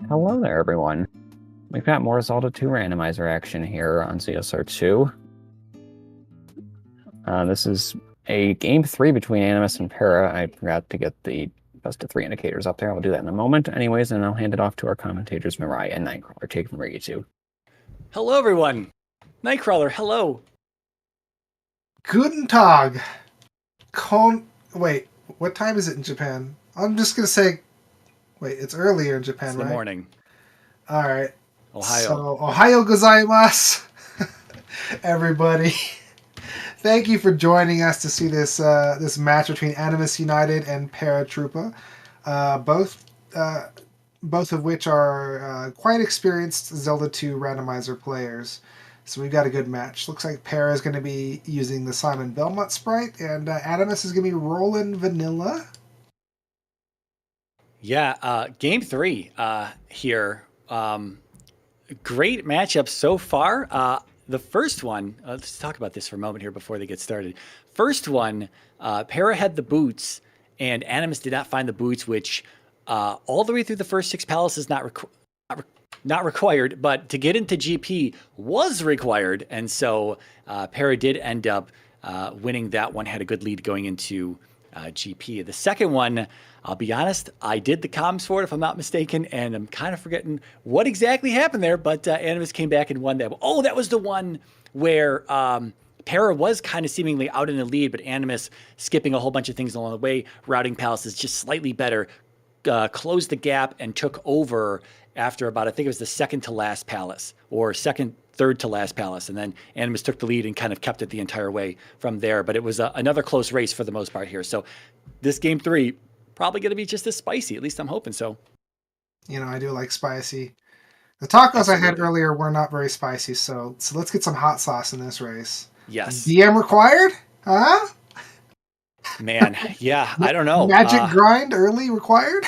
Hello there, everyone. We've got more Zelda 2 randomizer action here on ZSR2. This is a game 3 between Animus and Para. I forgot to get the best of 3 indicators up there. I'll do that in a moment. Anyways, and I'll hand it off to our commentators, Mirai and Nightcrawler. Take it from where you two. Hello, everyone. Nightcrawler, hello. Guten Tag. Wait, what time is it in Japan? I'm just going to say... Wait, it's earlier in Japan, right? It's the morning. All right. Ohio. So, Ohio gozaimasu, everybody. Thank you for joining us to see this this match between AnimusUnited and Paratroopa, both of which are quite experienced Zelda 2 randomizer players. So we've got a good match. Looks like Para is going to be using the Simon Belmont sprite, and Animus is going to be rolling vanilla. Yeah, game 3 here. Great matchup so far. The first one, let's talk about this for a moment here before they get started. First one, Para had the boots, and Animus did not find the boots, which all the way through the first 6 palaces not required, but to get into GP was required, and so Para did end up winning that one, had a good lead going into GP. The second one, I'll be honest, I did the comms for it, if I'm not mistaken, and I'm kind of forgetting what exactly happened there, but Animus came back and won that. Oh, that was the one where Para was kind of seemingly out in the lead, but Animus, skipping a whole bunch of things along the way, routing palaces just slightly better, closed the gap and took over after about, I think it was the second to last palace, or third to last palace, and then Animus took the lead and kind of kept it the entire way from there. But it was another close race for the most part here. So this game 3, probably going to be just as spicy. At least I'm hoping so. You know, I do like spicy. The tacos Absolutely. I had earlier were not very spicy, so let's get some hot sauce in this race. Yes. DM required? Huh? Man, yeah, I don't know. Magic grind early required?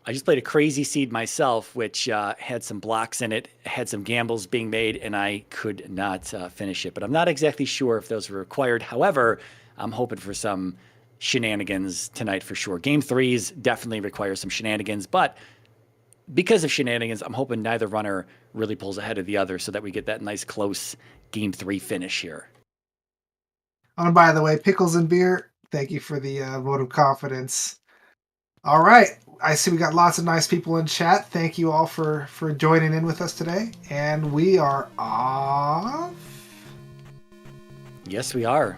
I just played a crazy seed myself, which had some blocks in it, had some gambles being made, and I could not finish it. But I'm not exactly sure if those were required. However, I'm hoping for some shenanigans tonight for sure. Game 3s definitely require some shenanigans, but because of shenanigans, I'm hoping neither runner really pulls ahead of the other so that we get that nice close Game 3 finish here. Oh, and by the way, Pickles and Beer, thank you for the vote of confidence. All right. I see we got lots of nice people in chat. Thank you all for joining in with us today. And we are off. Yes, we are.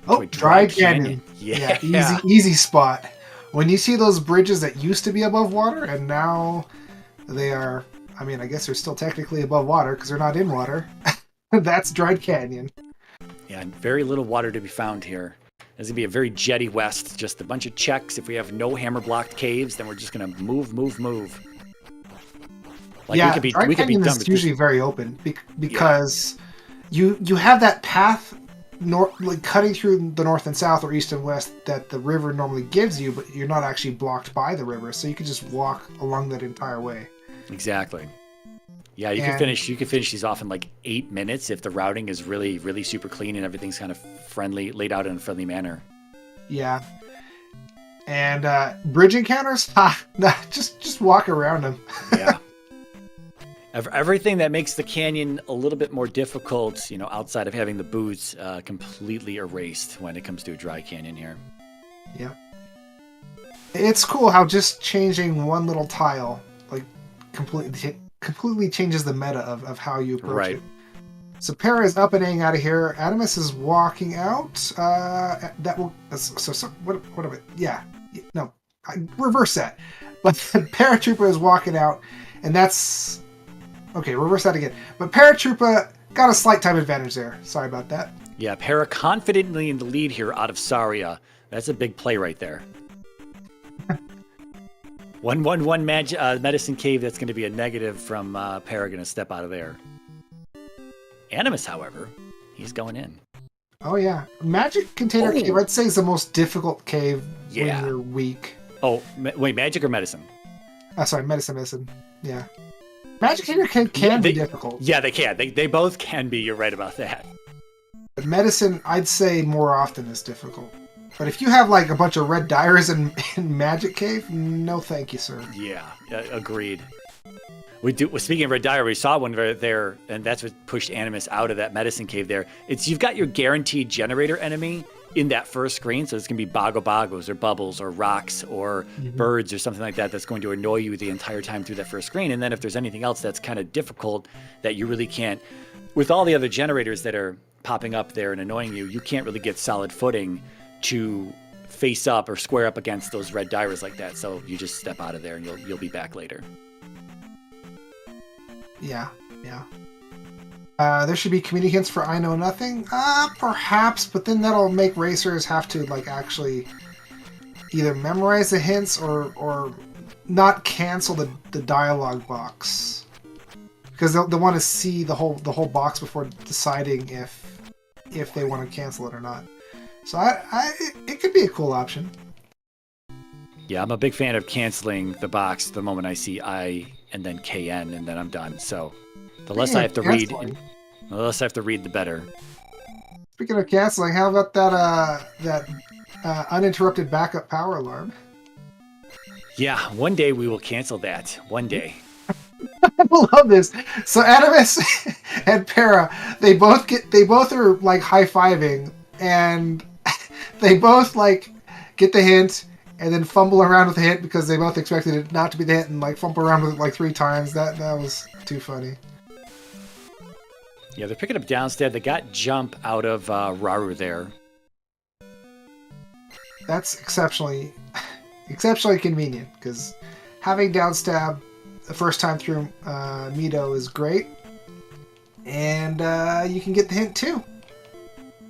Oh, Dry Canyon. Yeah. Easy spot. When you see those bridges that used to be above water and now they are, I mean, I guess they're still technically above water because they're not in water. That's Dry Canyon. Yeah, and very little water to be found here. There's going to be a very jetty west, just a bunch of checks. If we have no hammer-blocked caves, then we're just going to move. Like, yeah, we could be done is usually very open because you have that path like cutting through the north and south or east and west that the river normally gives you, but you're not actually blocked by the river, so you can just walk along that entire way. Exactly. Yeah, you can finish these off in like 8 minutes if the routing is really, really super clean and everything's kind of friendly, laid out in a friendly manner. Yeah. And bridge encounters? Just walk around them. Yeah. Everything that makes the canyon a little bit more difficult, you know, outside of having the boots, completely erased when it comes to a dry canyon here. Yeah. It's cool how just changing one little tile, like, completely changes the meta of how you approach it. So Para is up and A out of here. Animus is walking out. That will. So what of it? Yeah. No. Reverse that. But Paratroopa is walking out, and that's. Okay, reverse that again. But Paratroopa got a slight time advantage there. Sorry about that. Yeah, Para confidently in the lead here out of Saria. That's a big play right there. 1-1-1 medicine cave. That's going to be a negative from Para. Going to step out of there. Animus, however, he's going in. Oh yeah, magic container cave. I'd say is the most difficult cave when you're weak. Oh wait, magic or medicine? Sorry, medicine. Yeah. Magic container cave can be difficult. Yeah, they can. They both can be. You're right about that. But medicine, I'd say more often is difficult. But if you have like a bunch of red dyers in Magic Cave, no thank you, sir. Yeah, agreed. Speaking of red dyer, we saw one right there, and that's what pushed Animus out of that medicine cave there. You've got your guaranteed generator enemy in that first screen, so it's going to be bogos or bubbles or rocks or birds or something like that that's going to annoy you the entire time through that first screen. And then if there's anything else that's kind of difficult that you really can't, with all the other generators that are popping up there and annoying you, you can't really get solid footing to face up or square up against those red dyers like that. So you just step out of there and you'll be back later. Yeah. There should be community hints for I Know Nothing. Perhaps, but then that'll make racers have to like actually either memorize the hints or not cancel the dialogue box, because they'll want to see the whole box before deciding if they want to cancel it or not. So it could be a cool option. Yeah, I'm a big fan of canceling the box the moment I see I and then KN, and then I'm done. So the less I have to read, the better. Speaking of canceling, how about that uninterrupted backup power alarm? Yeah, one day we will cancel that. One day. I love this. So Animus and Para, they both are like high-fiving, and they both like get the hint and then fumble around with the hint because they both expected it not to be the hint and like fumble around with it like 3 times. That was too funny. Yeah, they're picking up downstab. They got jump out of Raru there. That's exceptionally convenient, because having downstab the first time through Mido is great, and you can get the hint too,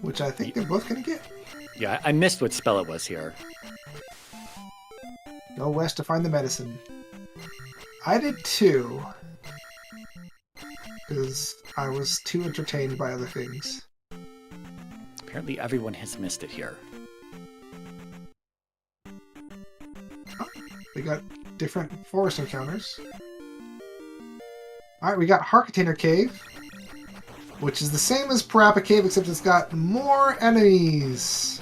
which I think they're both going to get. Yeah, I missed what spell it was here. Go west to find the medicine. I did too, because I was too entertained by other things. Apparently everyone has missed it here. Oh, we got different forest encounters. Alright, we got Heart Container Cave, which is the same as Parappa Cave, except it's got more enemies.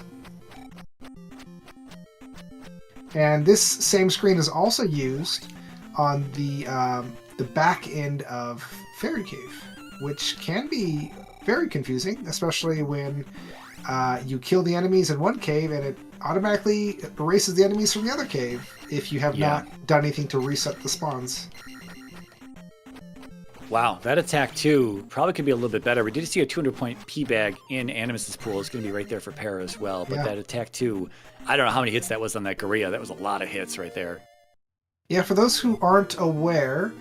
And this same screen is also used on the back end of Fairy Cave, which can be very confusing, especially when you kill the enemies in one cave and it automatically erases the enemies from the other cave if you have not done anything to reset the spawns. Wow, that attack too probably could be a little bit better. We did see a 200-point P-bag in Animus's pool. It's going to be right there for Para as well. But that attack too, I don't know how many hits that was on that Gorilla. That was a lot of hits right there. Yeah, for those who aren't aware,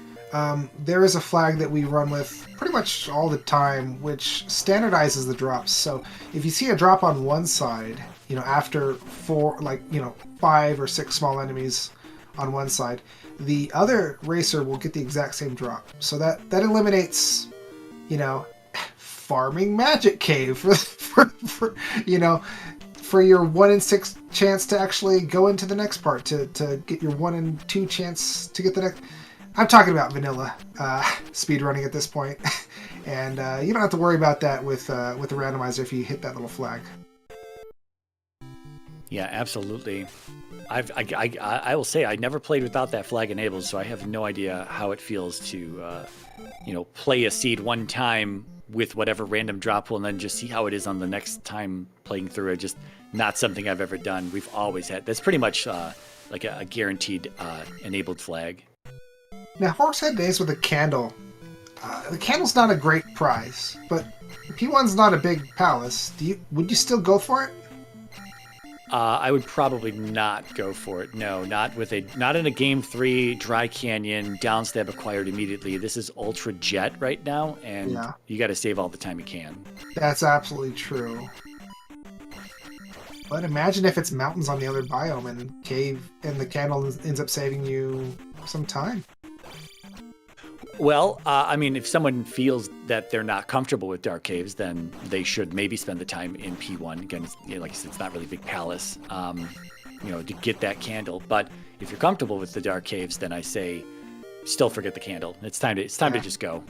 there is a flag that we run with pretty much all the time, which standardizes the drops. So if you see a drop on one side, after 5 or 6 small enemies on one side, the other racer will get the exact same drop. So that eliminates, farming Magic Cave for your 1 in 6 chance to actually go into the next part, to get your 1 in 2 chance to get the next. I'm talking about vanilla speedrunning at this point, and you don't have to worry about that with the randomizer if you hit that little flag. Yeah, absolutely. I will say I never played without that flag enabled, so I have no idea how it feels to play a seed one time with whatever random drop pool and then just see how it is on the next time playing through it. Just not something I've ever done. We've always had. That's pretty much like a guaranteed enabled flag. Now, Horsehead Days with a candle. The candle's not a great prize, but P1's not a big palace. Would you still go for it? I would probably not go for it. No, not in a Game 3 Dry Canyon downstab acquired immediately. This is Ultra Jet right now, and you got to save all the time you can. That's absolutely true. But imagine if it's mountains on the other biome and cave, and the candle ends up saving you some time. Well, if someone feels that they're not comfortable with dark caves, then they should maybe spend the time in P1. Again, like I said, it's not really a big palace, to get that candle. But if you're comfortable with the dark caves, then I say still forget the candle. It's time to just go.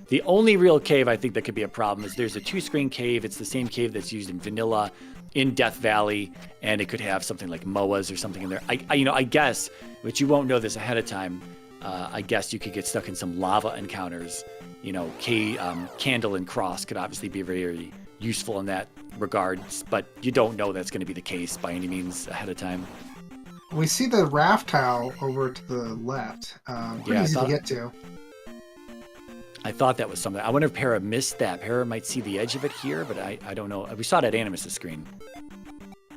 The only real cave I think that could be a problem is there's a 2-screen cave. It's the same cave that's used in vanilla, in Death Valley, and it could have something like MOAs or something in there. I guess, but you won't know this ahead of time. I guess you could get stuck in some lava encounters. Candle and Cross could obviously be very useful in that regard, but you don't know that's going to be the case by any means ahead of time. We see the raft tile over to the left. Pretty easy to get to. I thought that was something. I wonder if Para missed that. Para might see the edge of it here, but I don't know. We saw it at Animus' screen.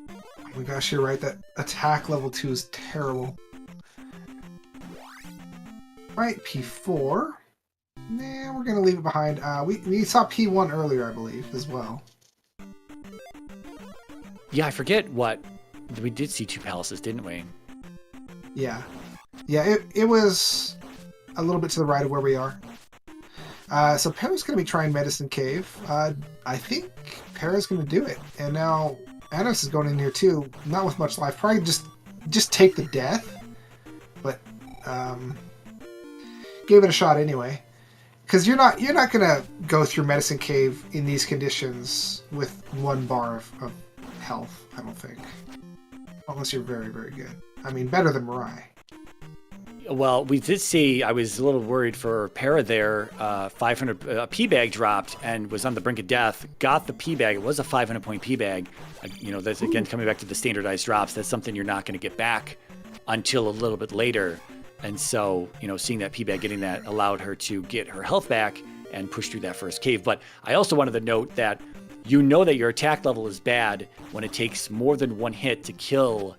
Oh my gosh, you're right. That attack level 2 is terrible. Right, P4. Nah, we're going to leave it behind. We saw P1 earlier, I believe, as well. Yeah, I forget what... We did see 2 palaces, didn't we? Yeah. Yeah, it was a little bit to the right of where we are. So Para's going to be trying Medicine Cave. I think Para's going to do it. And now Animus is going in here too. Not with much life. Probably just take the death. But gave it a shot anyway. Because you're not going to go through Medicine Cave in these conditions with 1 bar of health, I don't think. Unless you're very, very good. I mean, better than Mirai. Well, we did see, I was a little worried for Para there. 500 P-bag dropped and was on the brink of death. Got the P-bag. It was a 500-point P-bag. That's again coming back to the standardized drops. That's something you're not going to get back until a little bit later. And so, seeing that P-bag, getting that allowed her to get her health back and push through that first cave. But I also wanted to note that that your attack level is bad when it takes more than 1 hit to kill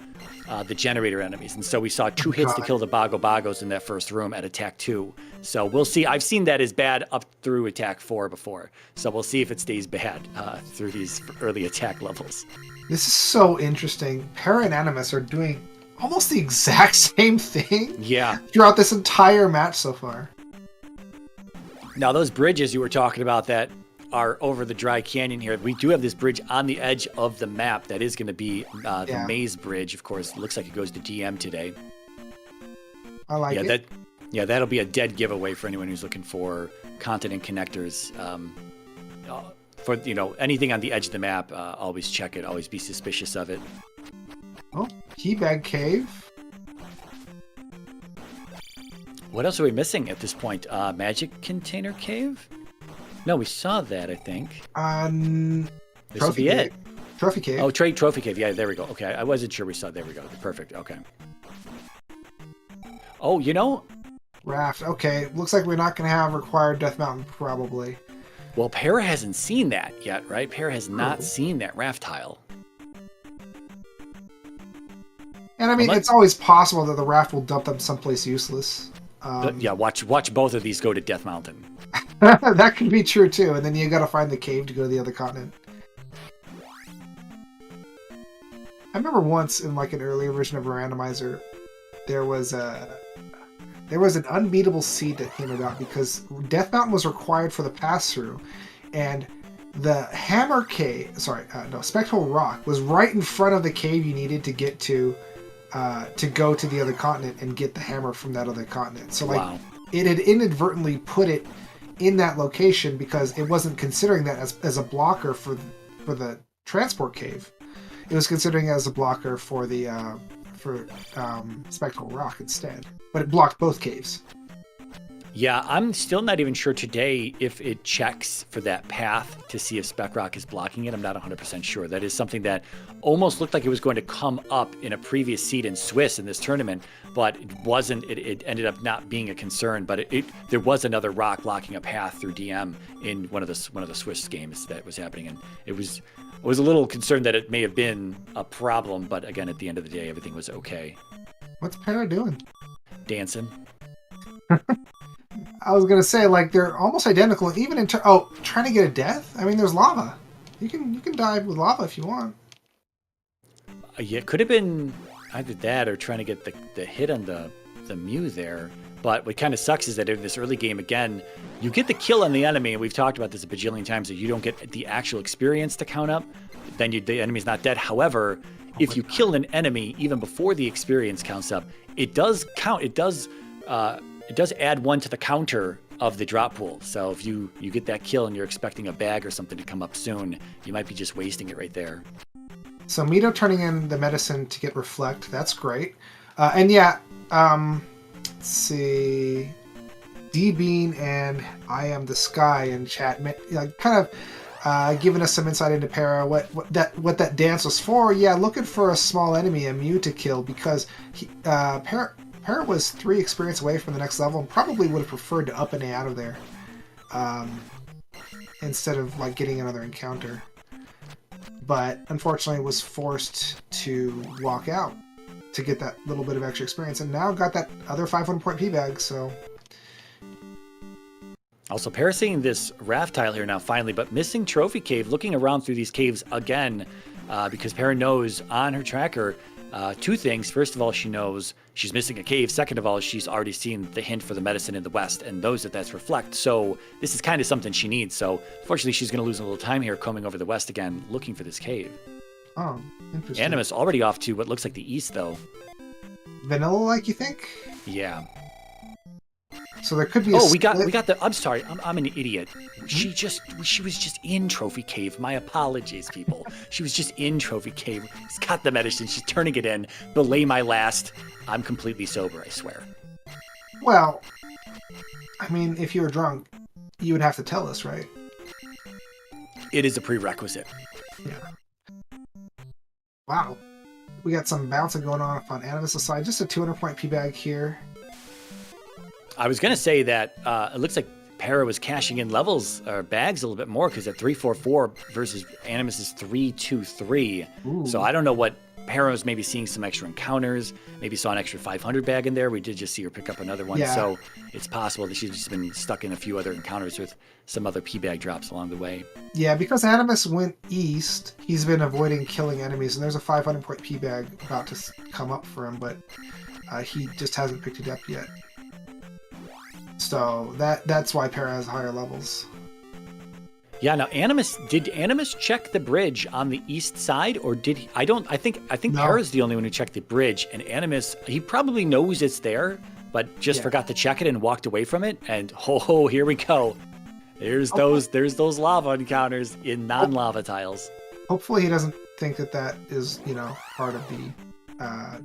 the generator enemies. And so we saw 2 hits to kill the Bogos in that first room at attack 2. So we'll see. I've seen that as bad up through attack 4 before. So we'll see if it stays bad through these early attack levels. This is so interesting. Para and Animus are doing almost the exact same thing throughout this entire match so far. Now, those bridges you were talking about that are over the dry canyon here. We do have this bridge on the edge of the map that is going to be the maze bridge. Of course, it looks like it goes to DM today. I like it. That'll be a dead giveaway for anyone who's looking for continent connectors. For anything on the edge of the map, always check it. Always be suspicious of it. Oh, Keybag Cave. What else are we missing at this point? Magic Container Cave? No, we saw that, I think. This will be it. Trophy Cave. Oh, Trophy Cave. Yeah, there we go. Okay, I wasn't sure we saw. There we go. Perfect. Okay. Oh, Raft. Okay, looks like we're not going to have required Death Mountain, probably. Well, Para hasn't seen that yet, right? Para has not seen that raft tile. And I mean, it's always possible that the raft will dump them someplace useless. Watch both of these go to Death Mountain. That could be true too, and then you gotta find the cave to go to the other continent. I remember once in like an earlier version of Randomizer, there was an unbeatable seed that came about because Death Mountain was required for the pass-through, and the Hammer Cave, Spectral Rock was right in front of the cave you needed to get to go to the other continent and get the hammer from that other continent. So it had inadvertently put it in that location because it wasn't considering that as a blocker for the transport cave. It was considering it as a blocker for the Spectral Rock instead, but it blocked both caves. Yeah, I'm still not even sure today if it checks for that path to see if Spec Rock is blocking it. I'm not 100% sure. That is something that almost looked like it was going to come up in a previous seed in Swiss in this tournament, but it wasn't. It ended up not being a concern, but there was another rock blocking a path through DM in one of the Swiss games that was happening, and I was a little concerned that it may have been a problem, but again, at the end of the day, everything was okay. What's Para doing? Dancing. I was gonna say, like, they're almost identical, even in trying to get a death. I mean, there's lava. You can dive with lava if you want. Yeah, it could have been either that or trying to get the hit on the Mew there. But what kind of sucks is that in this early game, again, you get the kill on the enemy, and we've talked about this a bajillion times, that you don't get the actual experience to count up, then the enemy's not dead. However, if you kill an enemy even before the experience counts up, it does count. It does add 1 to the counter of the drop pool. So if you get that kill and you're expecting a bag or something to come up soon, you might be just wasting it right there. So Mito turning in the medicine to get reflect. That's great. And yeah, let's see. D-Bean and I Am the Sky in chat, kind of giving us some insight into Para, what that dance was for. Yeah, looking for a small enemy, a Mew to kill, because Para was 3 experience away from the next level and probably would have preferred to up and A out of there instead of like getting another encounter. But unfortunately was forced to walk out to get that little bit of extra experience, and now got that other 500-point P-bag, so... Also, Para seeing this raft tile here now, finally, but missing Trophy Cave, looking around through these caves again, because Para knows on her tracker 2 things. First of all, she knows she's missing a cave. Second of all, she's already seen the hint for the medicine in the west and knows that that's reflect. So this is kind of something she needs. So fortunately, she's going to lose a little time here combing over the west again, looking for this cave. Oh, interesting. Animus already off to what looks like the east, though. Vanilla-like, you think? Yeah. So there could be. We got the. I'm sorry, I'm an idiot. She was just in Trophy Cave. My apologies, people. She was just in Trophy Cave. She's got the medicine. She's turning it in. Belay my last. I'm completely sober, I swear. Well, I mean, if you were drunk, you would have to tell us, right? It is a prerequisite. Yeah. Wow. We got some bouncing going on Animus' side. Just a 200-point P-bag here. I was going to say that it looks like Para was cashing in levels or bags a little bit more, because at 344 versus Animus's 323. Ooh. So I don't know what Para was maybe seeing some extra encounters, maybe saw an extra 500 bag in there. We did just see her pick up another one. Yeah. So it's possible that she's just been stuck in a few other encounters with some other P-bag drops along the way. Yeah, because Animus went east, he's been avoiding killing enemies, and there's a 500-point P-bag about to come up for him, but he just hasn't picked it up yet. So that's why Para has higher levels. Yeah, now did Animus check the bridge on the east side, or did he? I think No. Para's the only one who checked the bridge, and Animus, he probably knows it's there, but just forgot to check it and walked away from it, and here we go. There's those lava encounters in non-lava tiles. Hopefully he doesn't think that is, part of the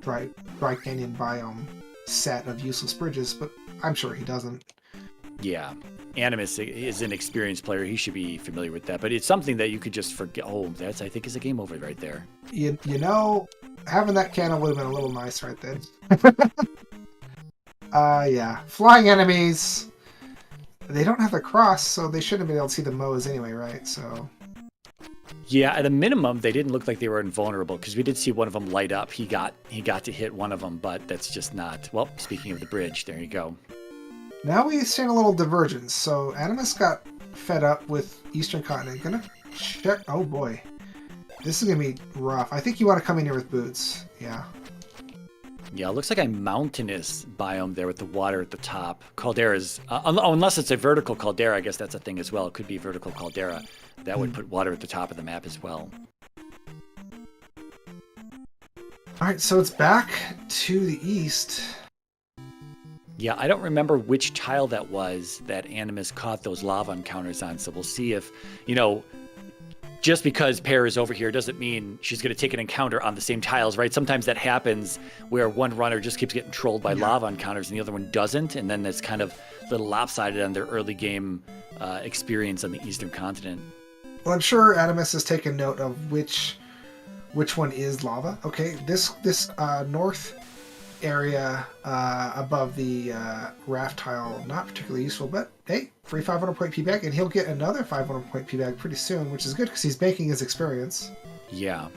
dry canyon biome set of useless bridges, but I'm sure he doesn't. Yeah, Animus is an experienced player. He should be familiar with that, but it's something that you could just forget. Oh, that's, I think, is a game over right there. Having that cannon would have been a little nice right then. Yeah. Flying enemies. They don't have the cross, so they shouldn't have been able to see the Moas anyway, right? So... Yeah, at a minimum, they didn't look like they were invulnerable, because we did see one of them light up. He got to hit one of them, but that's just not... Well, speaking of the bridge, there you go. Now we see a little divergence. So Animus got fed up with Eastern Continent. Gonna check... Oh boy. This is gonna be rough. I think you want to come in here with boots. Yeah. Yeah, it looks like a mountainous biome there with the water at the top. Calderas... unless it's a vertical caldera, I guess that's a thing as well. It could be a vertical caldera. That would put water at the top of the map as well. Alright, so it's back to the east. Yeah, I don't remember which tile that was that Animus caught those lava encounters on, so we'll see if, just because Para is over here doesn't mean she's going to take an encounter on the same tiles, right? Sometimes that happens where one runner just keeps getting trolled by lava encounters and the other one doesn't, and then it's kind of a little lopsided on their early game experience on the Eastern Continent. Well, I'm sure Animus has taken note of which one is lava. Okay, this north area above the raft tile, not particularly useful, but hey, free 500-point P-bag, and he'll get another 500-point P-bag pretty soon, which is good because he's making his experience. Yeah.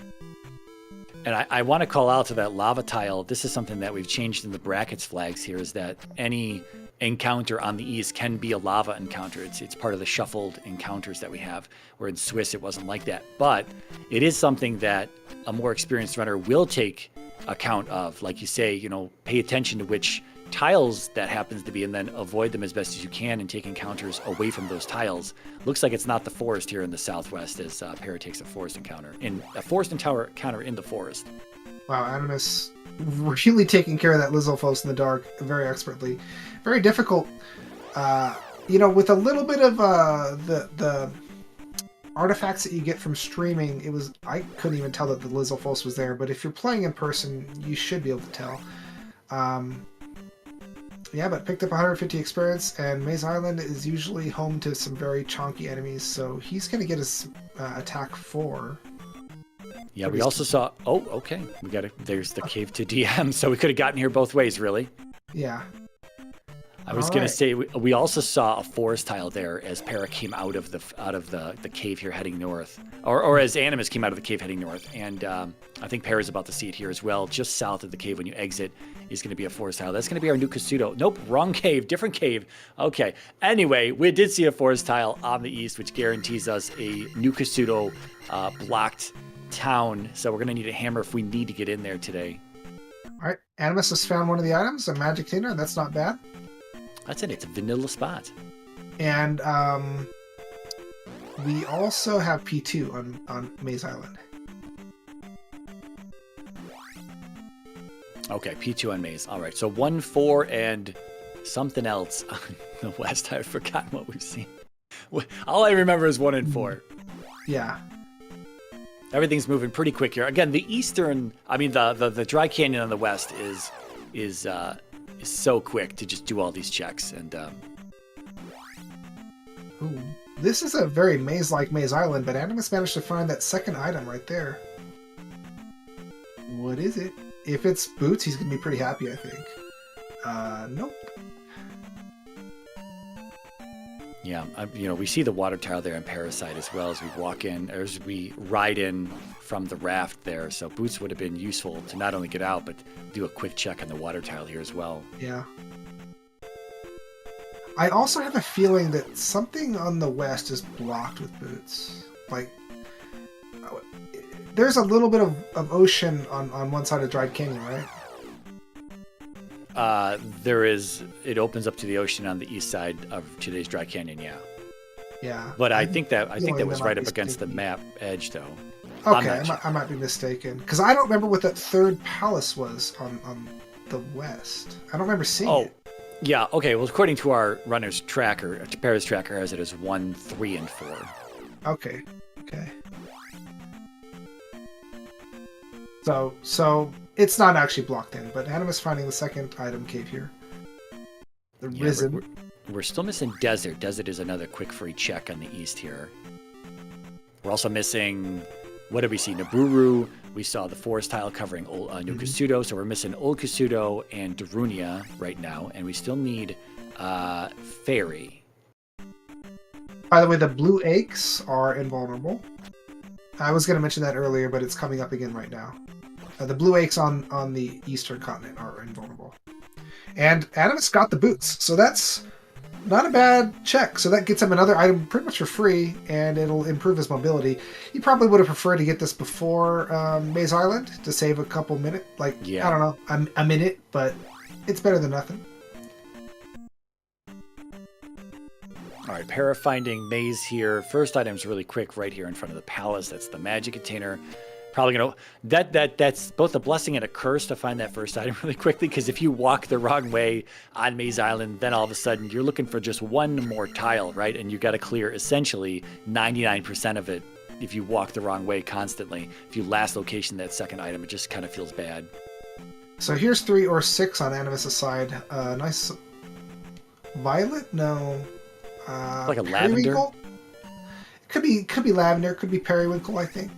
And I want to call out to that lava tile. This is something that we've changed in the brackets flags here, is that any encounter on the east can be a lava encounter. It's part of the shuffled encounters that we have, where in Swiss it wasn't like that. But it is something that a more experienced runner will take account of. Like you say, pay attention to which tiles that happens to be, and then avoid them as best as you can and take encounters away from those tiles. Looks like it's not the forest here in the southwest, as Para takes a forest encounter in the forest. Wow, Animus really taking care of that Lizalfos in the dark very expertly. Very difficult, with a little bit of the artifacts that you get from streaming, I couldn't even tell that the Lizalfos was there, but if you're playing in person, you should be able to tell. Yeah, but picked up 150 experience, and Maze Island is usually home to some very chonky enemies, so he's going to get his attack 4. Yeah, we also saw... Oh, okay. We got it. There's the cave to DM, so we could have gotten here both ways, really. Yeah. I was going to say, we also saw a forest tile there as Para came out of the cave here heading north. Or as Animus came out of the cave heading north. And I think Para's about to see it here as well. Just south of the cave when you exit is going to be a forest tile. That's going to be our new Kasuto. Nope, wrong cave, different cave. Okay. Anyway, we did see a forest tile on the east, which guarantees us a new Kasuto blocked town. So we're going to need a hammer if we need to get in there today. All right. Animus has found one of the items, a magic container. That's not bad. That's it. It's a vanilla spot. And we also have P2 on Maze Island. Okay, P2 on Maze. All right, so 1, 4, and something else on the west. I've forgotten what we've seen. All I remember is 1 and 4. Yeah. Everything's moving pretty quick here. Again, the the dry canyon on the west is so quick to just do all these checks. And Ooh, this is a very maze-like Maze Island, but Animus managed to find that second item right there. What is it? If it's boots, he's gonna be pretty happy, I think. Nope. Yeah, we see the water tower there in Parasite as well as we walk in, or as we ride in from the raft there. So boots would have been useful to not only get out, but do a quick check on the water tile here as well. Yeah. I also have a feeling that something on the west is blocked with boots. Like, there's a little bit of ocean on one side of Dried Canyon, right? There is. It opens up to the ocean on the east side of today's Dry Canyon. Yeah. Yeah. But I think that was right up against the map edge, though. Okay, I might be mistaken because I don't remember what that third palace was on the west. I don't remember seeing it. Yeah. Okay. Well, according to our runner's tracker, Para's tracker has it as 1, 3, and 4. Okay. So it's not actually blocked in, but Animus finding the second item cave here. The Risen. We're still missing Desert. Desert is another quick free check on the east here. We're also missing, what did we see? Naburu. We saw the forest tile covering New Kasuto, so we're missing Old Kasuto and Darunia right now, and we still need Fairy. By the way, the blue aches are invulnerable. I was going to mention that earlier, but it's coming up again right now. The blue aches on the eastern continent are invulnerable. And Animus got the boots, so that's not a bad check. So that gets him another item pretty much for free, and it'll improve his mobility. He probably would have preferred to get this before Maze Island to save a couple minutes. I don't know, a minute, but it's better than nothing. All right, Para finding Maze here. First item's really quick right here in front of the palace. That's the magic container. Probably gonna that's both a blessing and a curse to find that first item really quickly, because if you walk the wrong way on Maze Island, then all of a sudden you're looking for just one more tile, right? And you got to clear essentially 99% of it if you walk the wrong way constantly. If you last location that second item, it just kind of feels bad. So here's 3 or 6 on Animus' side. Nice violet? No. Like a lavender? Could be lavender, could be periwinkle, I think.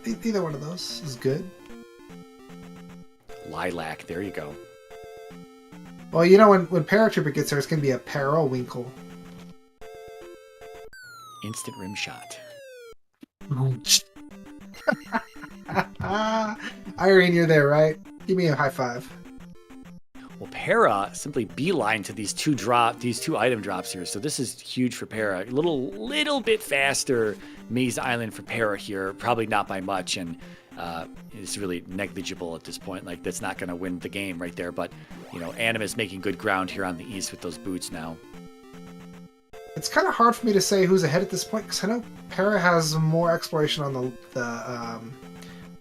Either one of those is good. Lilac, there you go. Well, you know, when Paratroopa gets there, it's going to be a periwinkle. Instant rim shot. Irene, you're there, right? Give me a high five. Well, Para simply beeline to these two item drops here. So this is huge for Para. A little bit faster Maze Island for Para here. Probably not by much, and it's really negligible at this point. Like, that's not going to win the game right there. But, you know, Animus making good ground here on the east with those boots now. It's kind of hard for me to say who's ahead at this point, because I know Para has more exploration on the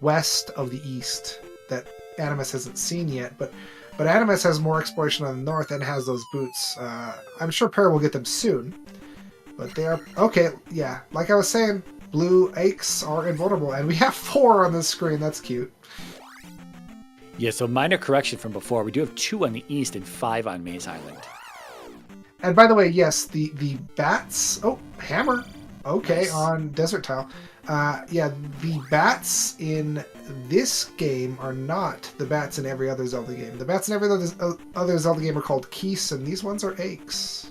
west of the east that Animus hasn't seen yet, but Animus has more exploration on the north and has those boots. I'm sure Para will get them soon, but they are... Okay, yeah, like I was saying, blue aches are invulnerable, and we have 4 on the screen. That's cute. Yeah, so minor correction from before. We do have 2 on the east and 5 on Maze Island. And by the way, yes, the bats. Oh, hammer. Okay, Nice. on desert tile. Yeah, the bats in this game are not the bats in every other Zelda game. The bats in every other Zelda game are called Keese, and these ones are aches,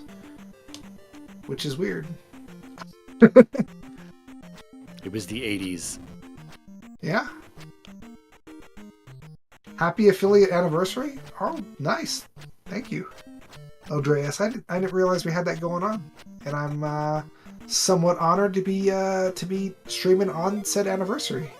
which is weird. It was the 80s. Yeah. Happy affiliate anniversary. Oh, nice. Thank you, Odreas. I didn't realize we had that going on, and I'm somewhat honored to be streaming on said anniversary.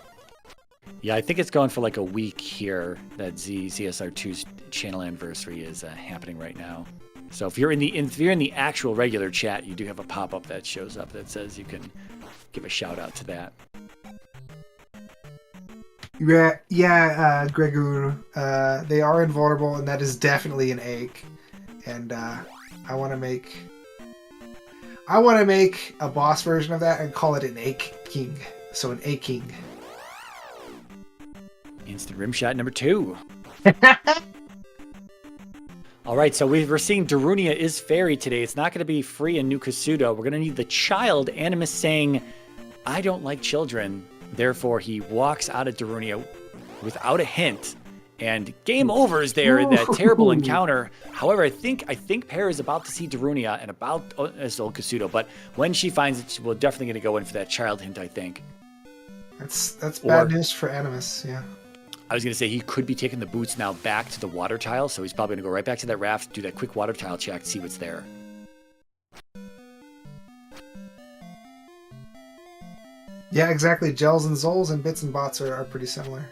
Yeah, I think it's going for like a week here. That ZSR2's channel anniversary is happening right now. So if you're in the actual regular chat, you do have a pop-up that shows up that says you can give a shout out to that. Yeah, Gregor. They are invulnerable, and that is definitely an ache. And I want to make a boss version of that and call it an Ache King. So an Ache King. Instant rim shot number 2. All right, so we're seeing Darunia is fairy today. It's not going to be free in New Kasuto. We're going to need the child, Animus, saying, I don't like children. Therefore, he walks out of Darunia without a hint. And game over is there in that terrible encounter. However, I think Para is about to see Darunia and about Old Kasuto. But when she finds it, we're definitely going to go in for that child hint, I think. That's bad news for Animus, yeah. I was going to say he could be taking the boots now back to the water tile, so he's probably going to go right back to that raft, do that quick water tile check, see what's there. Yeah, exactly. Gels and Zols and Bits and Bots are pretty similar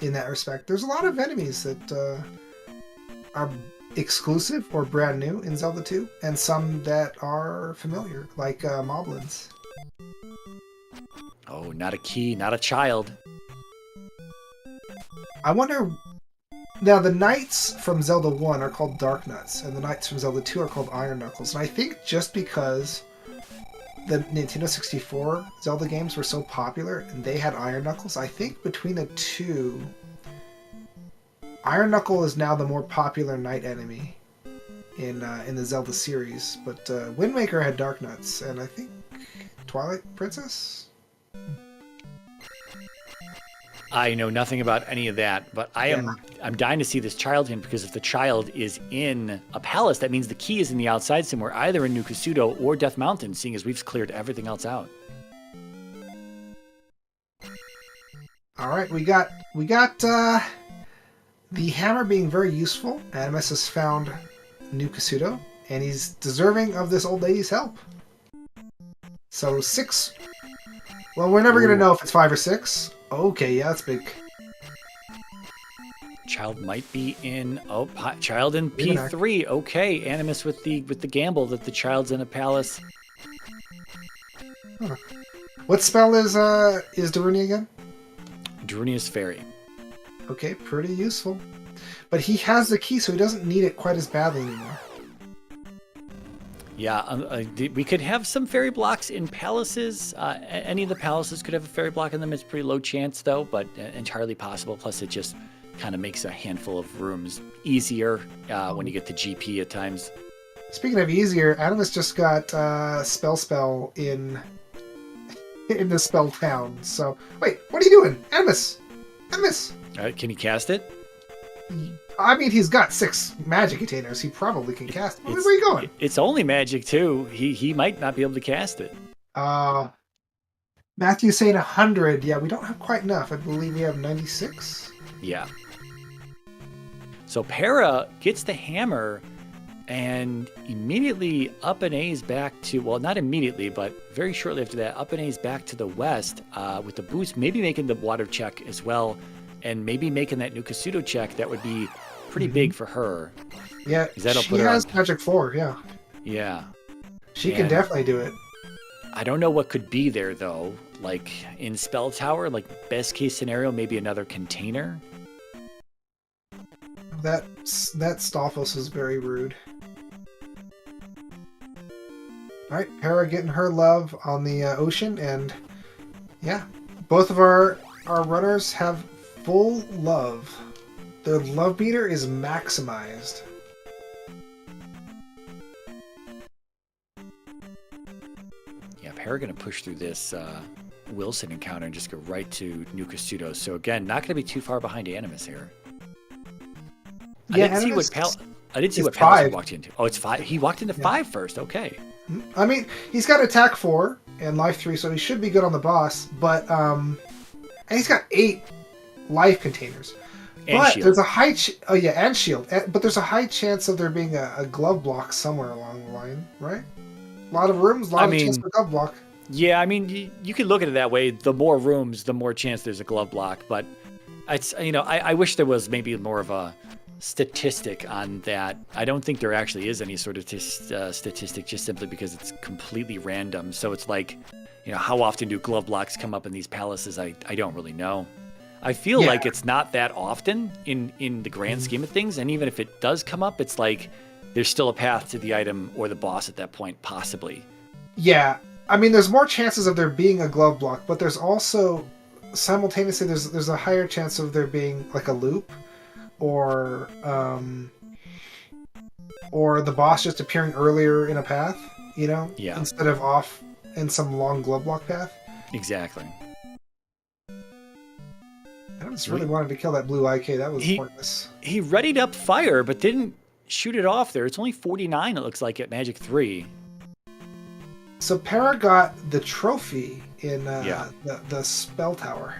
in that respect. There's a lot of enemies that are exclusive or brand new in Zelda 2, and some that are familiar, like Moblins. Oh, not a key, not a child. I wonder... Now, the knights from Zelda 1 are called Dark Nuts, and the knights from Zelda 2 are called Iron Knuckles. And I think just because the Nintendo 64 Zelda games were so popular and they had Iron Knuckles, I think between the two, Iron Knuckle is now the more popular knight enemy in the Zelda series. But Wind Waker had Dark Nuts, and I think Twilight Princess? I know nothing about any of that, but I'm dying to see this child hint, because if the child is in a palace, that means the key is in the outside somewhere, either in New Kasuto or Death Mountain, seeing as we've cleared everything else out. All right, we got the hammer being very useful. Animus has found New Kasuto, and he's deserving of this old lady's help. So 6. Well, we're never going to know if it's 5 or 6. Okay, yeah, that's big. Child might be in child in P3. Okay, Animus with the gamble that the child's in a palace. Huh. What spell is Darunia again? Darunia's fairy. Okay, pretty useful. But he has the key, so he doesn't need it quite as badly anymore. Yeah, we could have some fairy blocks in palaces. Any of the palaces could have a fairy block in them. It's pretty low chance, though, but entirely possible. Plus, it just kind of makes a handful of rooms easier when you get to GP at times. Speaking of easier, Animus just got spell in the spell town. So, wait, what are you doing? Animus! Can you cast it? I mean, he's got 6 magic containers. He probably can cast it. Where are you going? It's only magic, too. He might not be able to cast it. Matthew's saying 100. Yeah, we don't have quite enough. I believe we have 96. Yeah. So Para gets the hammer and immediately up and A's back to, well, not immediately, but very shortly after that, up and A's back to the west with the boost, maybe making the water check as well, and maybe making that New Kasuto check. That would be pretty big for her. Yeah, she has Magic 4, yeah. Yeah. She can definitely do it. I don't know what could be there, though. Like, in Spell Tower, like, best case scenario, maybe another container? That Stalfos is very rude. All right, Para getting her love on the ocean, and yeah, both of our runners have full love. Their love meter is maximized. Yeah, Para going to push through this Wilson encounter and just go right to Nuka Pseudo. So again, not going to be too far behind Animus here. Yeah, I didn't see Animus what is Palace 5. walked into. Oh, it's 5. He walked into 5 first. Okay. I mean, he's got attack 4 and life 3, so he should be good on the boss. But and he's got 8 life containers. And but shield. there's a high and shield. But there's a high chance of there being a glove block somewhere along the line, right? A lot of rooms, a lot of chance for a glove block. Yeah, I mean, you could look at it that way. The more rooms, the more chance there's a glove block. But it's I wish there was maybe more of a statistic on that. I don't think there actually is any sort of statistic, just simply because it's completely random. So it's like, how often do glove blocks come up in these palaces? I don't really know. I feel like it's not that often in the grand scheme of things. And even if it does come up, it's like there's still a path to the item or the boss at that point, possibly. Yeah. I mean, there's more chances of there being a glove block, but there's also simultaneously there's a higher chance of there being like a loop or the boss just appearing earlier in a path, instead of off in some long glove block path. Exactly. I just really wanted to kill that blue IK. That was pointless. He readied up fire, but didn't shoot it off there. It's only 49, it looks like, at Magic 3. So Para got the trophy in the spell tower.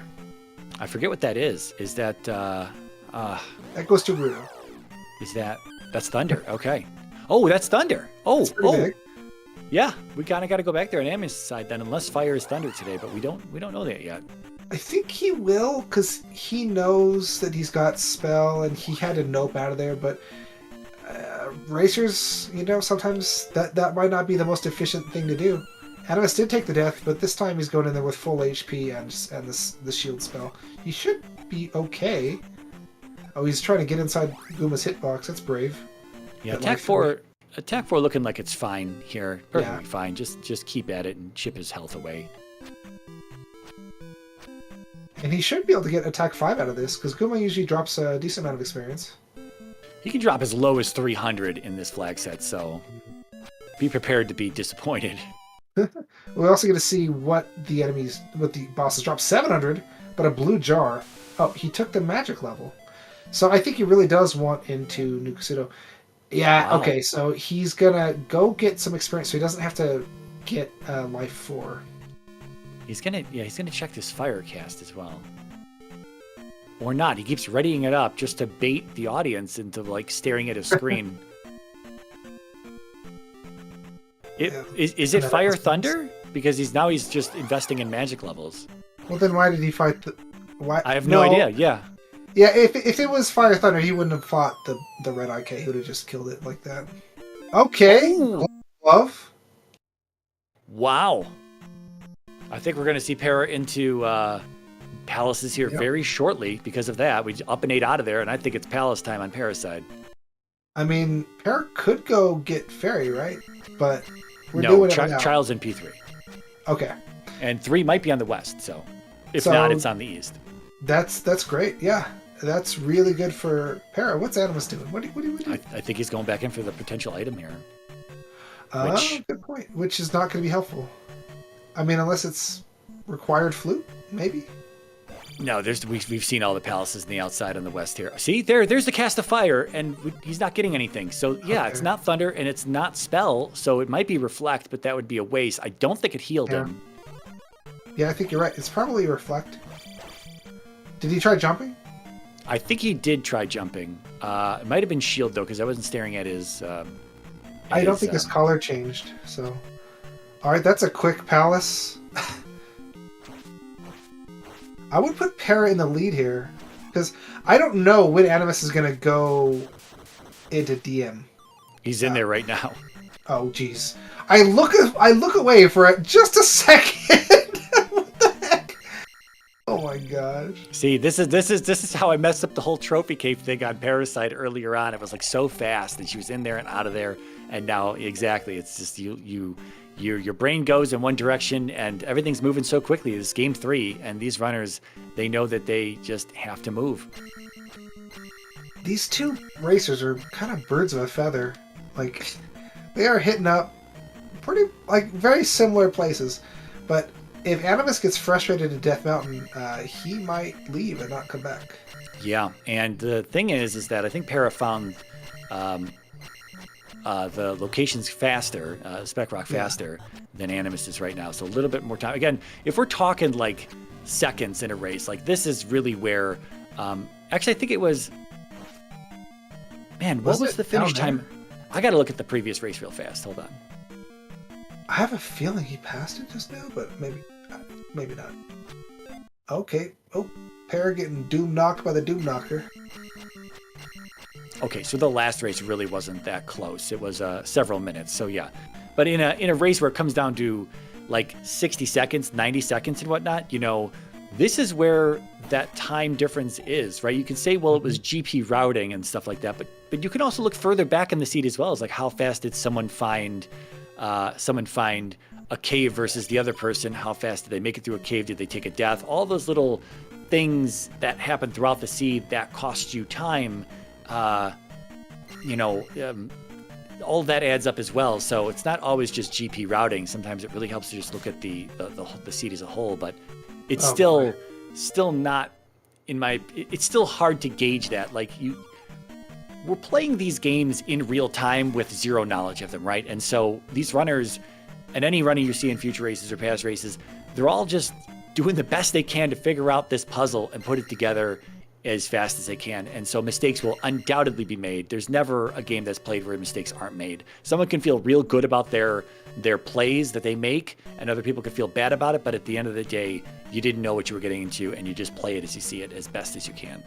I forget what that is. Is that... that goes to Rudo. That's Thunder? Okay. Oh, that's Thunder. Oh, big. Yeah, we kind of got to go back there on Animus' side then, unless Fire is Thunder today, but we don't know that yet. I think he will, because he knows that he's got spell, and he had a nope out of there, but racers, sometimes that might not be the most efficient thing to do. Animus did take the death, but this time he's going in there with full HP and the shield spell. He should be okay. Oh, he's trying to get inside Guma's hitbox. That's brave. Yeah, attack 4 looking like it's fine here. Perfectly fine. Just keep at it and chip his health away. And he should be able to get attack 5 out of this, because Guma usually drops a decent amount of experience. He can drop as low as 300 in this flag set, so be prepared to be disappointed. We're also going to see what the bosses drop. 700, but a blue jar. Oh, he took the magic level. So I think he really does want into Nuka Pseudo. Yeah, wow. Okay, so he's going to go get some experience, so he doesn't have to get life 4. He's gonna check this fire cast as well. Or not. He keeps readying it up just to bait the audience into like staring at his screen. Is it Fire Thunder? Because he's just investing in magic levels. Well, then why did he fight why? I have no idea. Yeah. Yeah, if it was Fire Thunder, he wouldn't have fought the red IK. He would have just killed it like that. Okay. Love. Wow. I think we're going to see Para into Palaces here very shortly because of that. We up and 8 out of there, and I think it's Palace time on Para's side. I mean, Para could go get Fairy, right? But we're doing it now. Trial's in P3. Okay. And 3 might be on the west, so if not, it's on the east. That's great. Yeah, that's really good for Para. What's Animus doing? What do we do? I think he's going back in for the potential item here. Good point. Which is not going to be helpful. I mean, unless it's required flute, maybe. No, we've seen all the palaces in the outside on the west here. See, there's the cast of fire, and he's not getting anything. So yeah, okay. It's not thunder and it's not spell, so it might be reflect, but that would be a waste. I don't think it healed him. Yeah, I think you're right. It's probably reflect. Did he try jumping? I think he did try jumping. It might have been shield though, because I wasn't staring at his. I don't think his color changed. So, all right, that's a quick palace. I would put Para in the lead here because I don't know when Animus is going to go into DM. He's in there right now. Oh, jeez. I look away for just a second. What the heck? Oh my gosh. See, this is how I messed up the whole trophy cave thing on Parasite earlier on. It was like so fast, and she was in there and out of there, and now exactly, it's just you your brain goes in one direction and everything's moving so quickly. It's game 3, and these runners, they know that they just have to move. These two racers are kind of birds of a feather. Like, they are hitting up pretty, like, very similar places. But if Animus gets frustrated at Death Mountain, he might leave and not come back. Yeah, and the thing is that I think Para found the locations faster, Spec Rock faster than Animus is right now. So a little bit more time. Again, if we're talking like seconds in a race, like this is really where, actually I think it was, man, what was the finish time? I got to look at the previous race real fast. Hold on. I have a feeling he passed it just now, but maybe not. Okay. Oh, Para getting doom knocked by the doom knocker. Okay, so the last race really wasn't that close. It was several minutes. So yeah, but in a race where it comes down to like 60 seconds, 90 seconds, and whatnot, you know, this is where that time difference is, right? You can say, well, it was GP routing and stuff like that, but you can also look further back in the seed as well. As like, how fast did someone find a cave versus the other person? How fast did they make it through a cave? Did they take a death? All those little things that happen throughout the seed that cost you time. All that adds up as well. So it's not always just GP routing. Sometimes it really helps to just look at the seed as a whole, but it's still not it's still hard to gauge that. Like we're playing these games in real time with zero knowledge of them, right? And so these runners and any runner you see in future races or past races, they're all just doing the best they can to figure out this puzzle and put it together as fast as they can. And so mistakes will undoubtedly be made. There's never a game that's played where mistakes aren't made. Someone can feel real good about their plays that they make, and other people can feel bad about it, but at the end of the day, you didn't know what you were getting into, and you just play it as you see it as best as you can.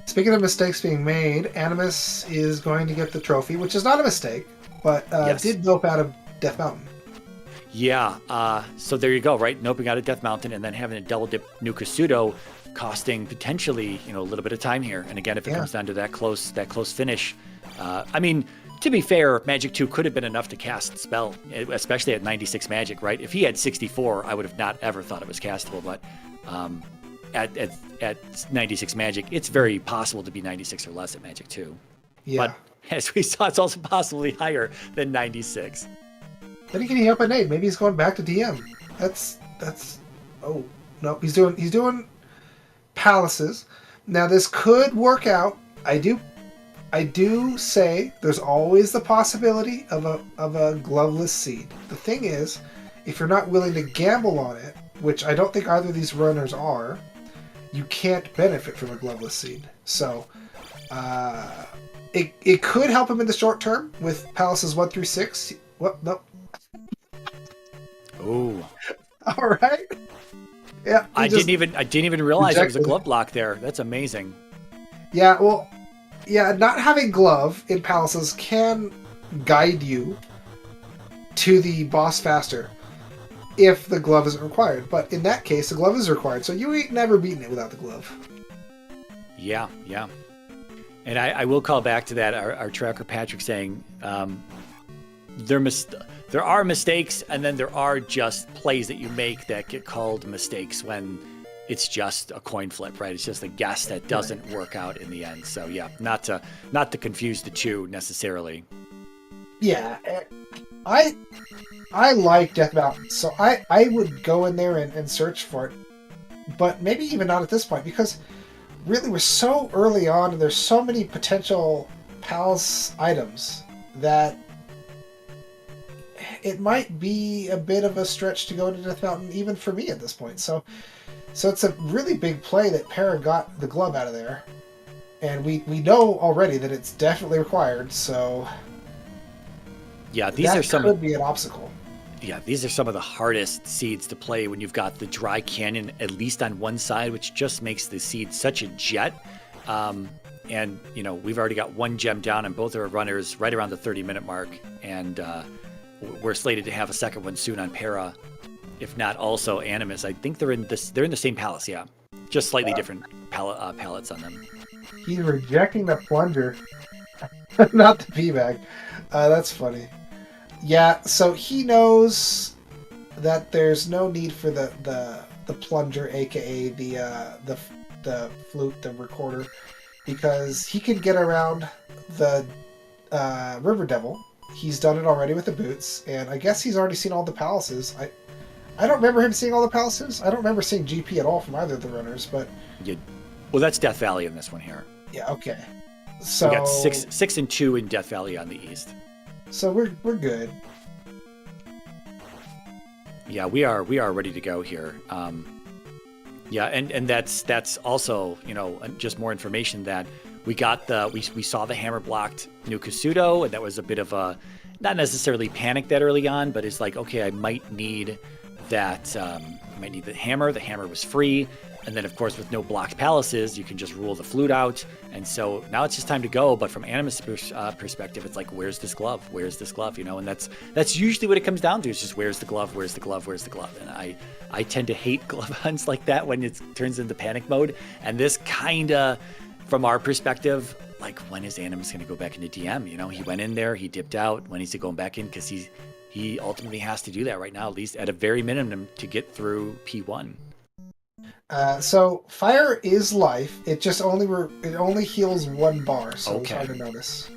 Speaking of mistakes being made, Animus is going to get the trophy, which is not a mistake, but did nope out of Death Mountain. Yeah, so there you go, right? Noping out of Death Mountain and then having a double dip Nuka Pseudo, costing potentially, a little bit of time here. And again, if it comes down to that close finish, I mean, to be fair, Magic 2 could have been enough to cast spell, especially at 96 Magic, right? If he had 64, I would have not ever thought it was castable, but at 96 Magic, it's very possible to be 96 or less at Magic 2. Yeah. But as we saw, it's also possibly higher than 96. Then he can up an 8. Maybe he's going back to DM. That's oh no, he's doing palaces. Now this could work out. I do say there's always the possibility of a gloveless seed. The thing is, if you're not willing to gamble on it, which I don't think either of these runners are, you can't benefit from a gloveless seed. So it could help him in the short term with palaces 1 through 6. What? No. Oh. All right. Yeah. I didn't even realize there was a glove block there. That's amazing. Yeah, well, not having glove in palaces can guide you to the boss faster if the glove isn't required. But in that case, the glove is required, so you ain't never beaten it without the glove. Yeah. And I will call back to that, our tracker Patrick saying, there are mistakes, and then there are just plays that you make that get called mistakes when it's just a coin flip, right? It's just a guess that doesn't work out in the end. So yeah, not to confuse the two necessarily. Yeah, I like Death Mountain, so I would go in there and search for it, but maybe even not at this point, because really we're so early on and there's so many potential palace items that it might be a bit of a stretch to go to Death Mountain, even for me at this point. So it's a really big play that Para got the glove out of there, and we know already that it's definitely required. So yeah, these could be an obstacle. Yeah, these are some of the hardest seeds to play when you've got the dry canyon at least on one side, which just makes the seed such a jet. And we've already got one gem down, and both our runners right around the 30-minute mark, and we're slated to have a second one soon on Para, if not also Animus. I think they're in the same palace, yeah. Just slightly different palettes on them. He's rejecting the plunger, not the P-bag. That's funny. Yeah, so he knows that there's no need for the plunger, aka the flute, the recorder, because he can get around the River Devil. He's done it already with the boots, and I guess he's already seen all the palaces. I don't remember him seeing all the palaces. I don't remember seeing GP at all from either of the runners, but well, that's Death Valley in this one here. yeah, okay. So we got 6 and 2 in Death Valley on the east. So we're good. Yeah, we are ready to go here. Yeah, and that's also, you know, just more information that we got we saw the hammer blocked New Kasuto, and that was a bit of a, not necessarily panic that early on, but it's like, okay, I might need that, I might need the hammer. The hammer was free. And then, of course, with no blocked palaces, you can just rule the flute out. And so now it's just time to go. But from Animus' perspective, it's like, where's this glove? Where's this glove? You know, and that's usually what it comes down to. It's just, where's the glove? Where's the glove? Where's the glove? And I tend to hate glove hunts like that when it turns into panic mode. And this kind of, from our perspective, like, when is Animus going to go back into DM? You know, he went in there, he dipped out. When is he going back in? Because he ultimately has to do that right now, at least at a very minimum, to get through P1. So fire is life. It just only heals 1 bar, so okay. It's hard to notice.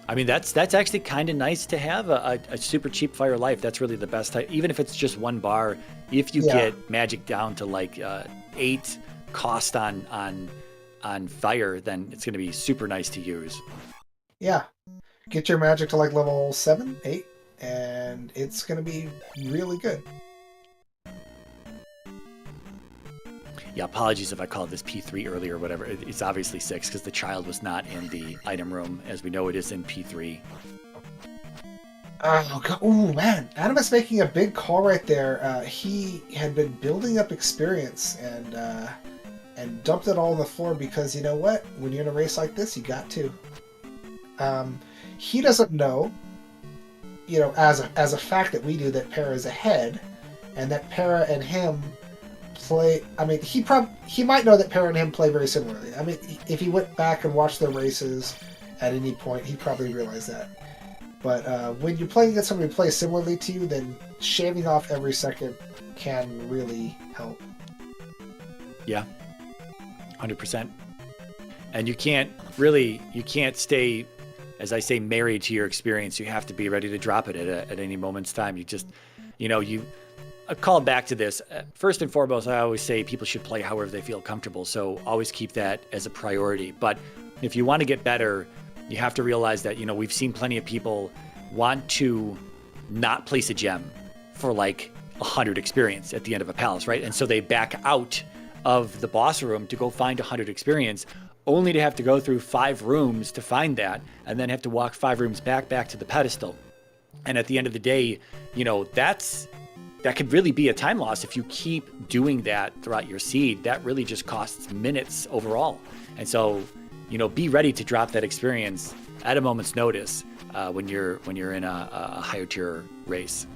I mean, that's actually kind of nice to have a super cheap fire life. That's really the best type, even if it's just 1 bar. If you get magic down to like 8 cost on fire, then it's going to be super nice to use. Yeah, get your magic to like level 7, 8, and it's going to be really good. Yeah, apologies if I called this P3 earlier or whatever. It's obviously 6 because the child was not in the item room. As we know, it is in P3. Oh, man. Animus making a big call right there. He had been building up experience and dumped it all on the floor because, you know what? When you're in a race like this, you got to. He doesn't know, you know, as a fact that we do, that Para is ahead and that Para and him play. I mean, he might know that Para and him play very similarly. I mean, if he went back and watched their races at any point, he'd probably realize that. But when you're playing against somebody who plays similarly to you, then shaving off every second can really help. Yeah, 100%. And you can't stay, as I say, married to your experience. You have to be ready to drop it at any moment's time. You just, you know, I call back to this. First and foremost, I always say people should play however they feel comfortable. So always keep that as a priority. But if you want to get better, you have to realize that, you know, we've seen plenty of people want to not place a gem for like 100 experience at the end of a palace, right? And so they back out of the boss room to go find 100 experience, only to have to go through 5 rooms to find that, and then have to walk 5 rooms back to the pedestal. And at the end of the day, you know, that could really be a time loss if you keep doing that throughout your seed. That really just costs minutes overall. And so, you know, be ready to drop that experience at a moment's notice when you're in a higher tier race.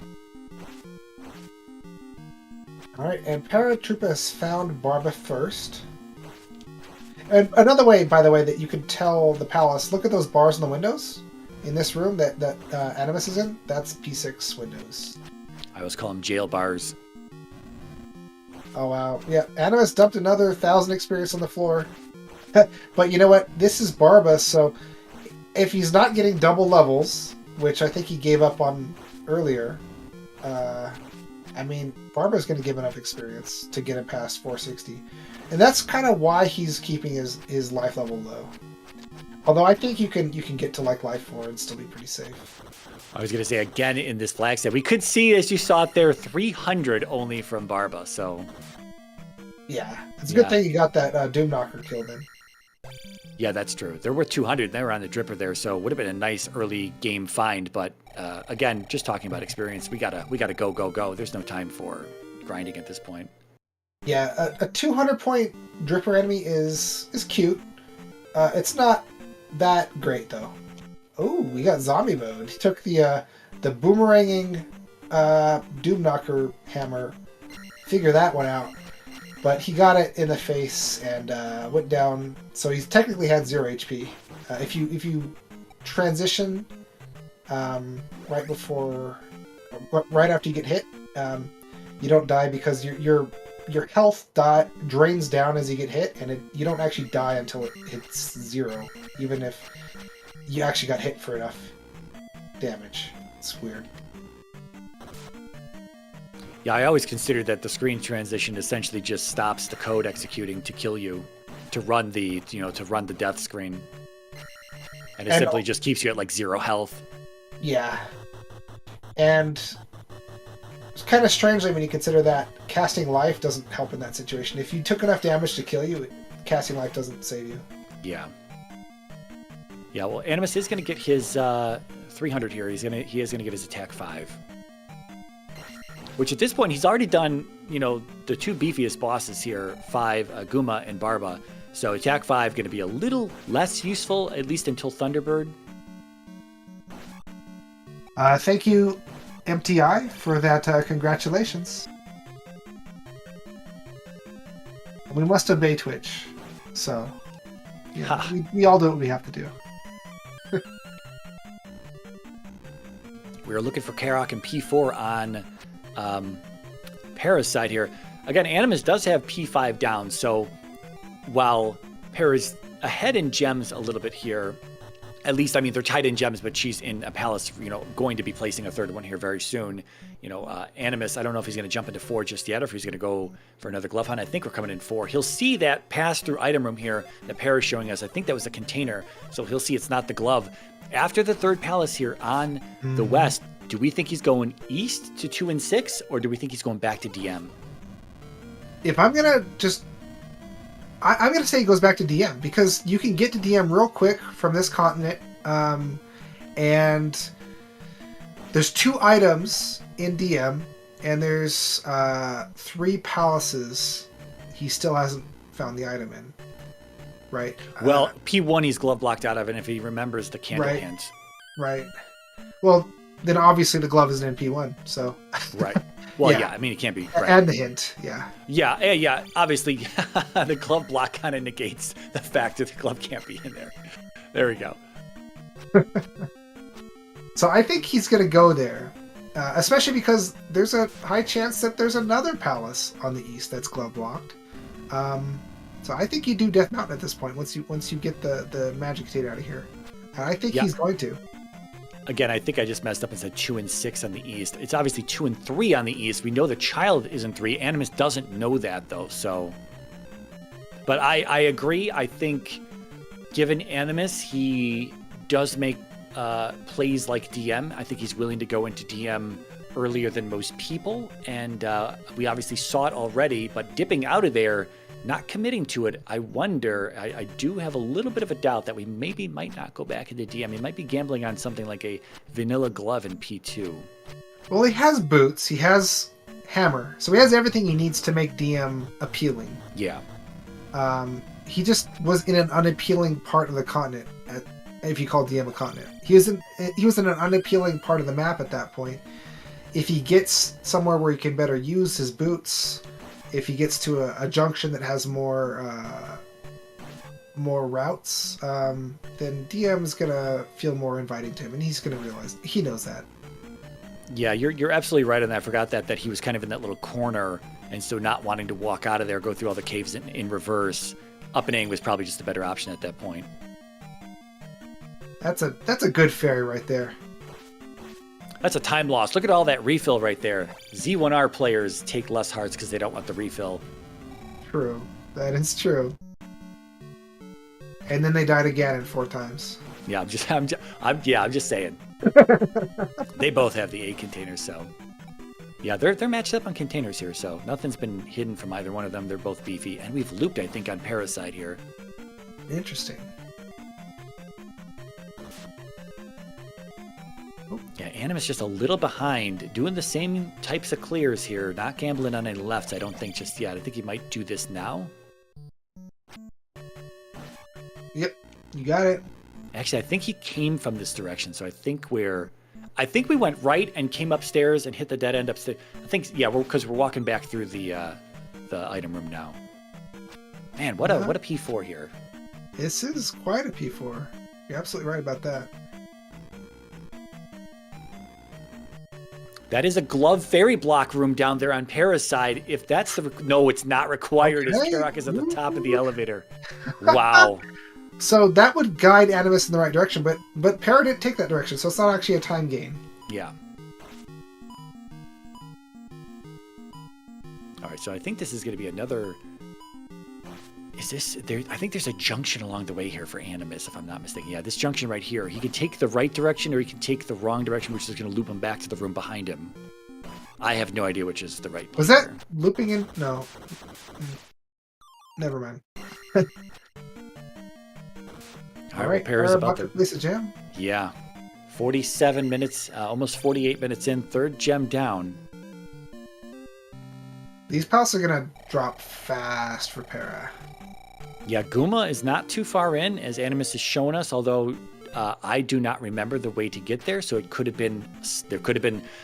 All right, and Paratroopa has found Barba first. And another way, by the way, that you could tell the palace, look at those bars in the windows in this room that Animus is in. That's P6 windows. I always call them jail bars. Oh, wow. Yeah, Animus dumped another 1,000 experience on the floor. But you know what? This is Barba, so if he's not getting double levels, which I think he gave up on earlier, I mean, Barba's going to give enough experience to get him past 460. And that's kind of why he's keeping his life level low. Although I think you can get to like life 4 and still be pretty safe. I was going to say, again, in this flag set, we could see, as you saw it there, 300 only from Barba, so... Yeah, it's a good thing you got that Doom Knocker killed in. Yeah, that's true. There were 200. They were on the dripper there, so it would have been a nice early game find. But again, just talking about experience, we gotta go. There's no time for grinding at this point. Yeah, a 200-point dripper enemy is cute. It's not that great though. Oh, we got zombie mode. He took the boomeranging Doom Knocker hammer. Figure that one out. But he got it in the face and went down. So he's technically had 0 HP. If you transition right before, right after you get hit. You don't die because your health drains down as you get hit, and you don't actually die until it hits 0, even if you actually got hit for enough damage. It's weird. Yeah, I always considered that the screen transition essentially just stops the code executing to kill you, to run the death screen, and it simply just keeps you at like 0 health. Yeah, and it's kind of strangely when you consider that casting life doesn't help in that situation. If you took enough damage to kill you, casting life doesn't save you. Yeah. Yeah. Well, Animus is going to get his 300 here. He is going to get his attack 5. Which at this point, he's already done, the 2 beefiest bosses here, 5, Guma and Barba. So attack 5 going to be a little less useful, at least until Thunderbird. Thank you, MTI, for that. Congratulations. We must obey Twitch. So, we all do what we have to do. We're looking for Karok and P4 on Para's side here. Again, Animus does have P5 down, so while Para's ahead in gems a little bit here, at least, I mean, they're tied in gems, but she's in a palace, going to be placing a 3rd one here very soon. Animus, I don't know if he's going to jump into 4 just yet, or if he's going to go for another glove hunt. I think we're coming in 4. He'll see that pass-through item room here that Para's showing us. I think that was a container, so he'll see it's not the glove. After the 3rd palace here on the west, do we think he's going east to 2 and 6, or do we think he's going back to DM? If I'm going to I'm going to say he goes back to DM, because you can get to DM real quick from this continent, and there's 2 items in DM, and there's 3 palaces he still hasn't found the item in, right? Well, P1 he's glove blocked out of, and if he remembers the candle hint. Right. Well, then obviously the glove isn't in P1, so... Right. Well, yeah, I mean, it can't be. Right. And the hint, yeah. Yeah, obviously, the glove block kind of negates the fact that the glove can't be in there. There we go. So I think he's going to go there, especially because there's a high chance that there's another palace on the east that's glove blocked. So I think you do Death Mountain at this point once you get the magic state out of here. And I think he's going to. Again, I think I just messed up and said 2 and 6 on the east. It's obviously 2 and 3 on the east. We know the child is in 3. Animus doesn't know that, though, so... But I agree. I think, given Animus, he does make plays like DM. I think he's willing to go into DM earlier than most people, and we obviously saw it already, but dipping out of there, not committing to it, I wonder, I do have a little bit of a doubt that we might not go back into DM. He might be gambling on something like a vanilla glove in P2. Well, he has boots, he has hammer, so he has everything he needs to make DM appealing. Yeah. He just was in an unappealing part of the continent, if you call DM a continent. He was in an unappealing part of the map at that point. If he gets somewhere where he can better use his boots, if he gets to a junction that has more routes, then DM is gonna feel more inviting to him, and he's gonna realize he knows that. Yeah, you're absolutely right on that. I forgot that he was kind of in that little corner, and so not wanting to walk out of there, go through all the caves in reverse. Up and A was probably just a better option at that point. That's a good fairy right there. That's a time loss. Look at all that refill right there. Z1R players take less hearts because they don't want the refill. True. That is true. And then they died again 4 times. Yeah, I'm just saying. They both have the 8 containers, so yeah, they're matched up on containers here, so nothing's been hidden from either one of them. They're both beefy, and we've looped, I think, on Parasite here. Interesting. Yeah, Animus just a little behind, doing the same types of clears here, not gambling on any lefts, I don't think, just yet. I think he might do this now. Yep, you got it. Actually, I think he came from this direction, so I think we went right and came upstairs and hit the dead end upstairs. I think, yeah, because we're walking back through the item room now. Man, what a P4 here. This is quite a P4. You're absolutely right about that. That is a glove fairy block room down there on Para's side. If that's the... No, it's not required as Okay. Karak is at the top of the elevator. Wow. So that would guide Animus in the right direction, but Para didn't take that direction, so it's not actually a time gain. Yeah. All right, so I think this is going to be another... Is this... there? I think there's a junction along the way here for Animus, if I'm not mistaken. Yeah, this junction right here. He can take the right direction or he can take the wrong direction, which is going to loop him back to the room behind him. I have no idea which is the right place. Was that here. looping in? No. Never mind. All right, Para's about to... place a gem. Yeah. 47 minutes, almost 48 minutes in, third gem down. These pals are going to drop fast for Para. Yeah, Guma is not too far in, as Animus has shown us, although I do not remember the way to get there, so it could have been,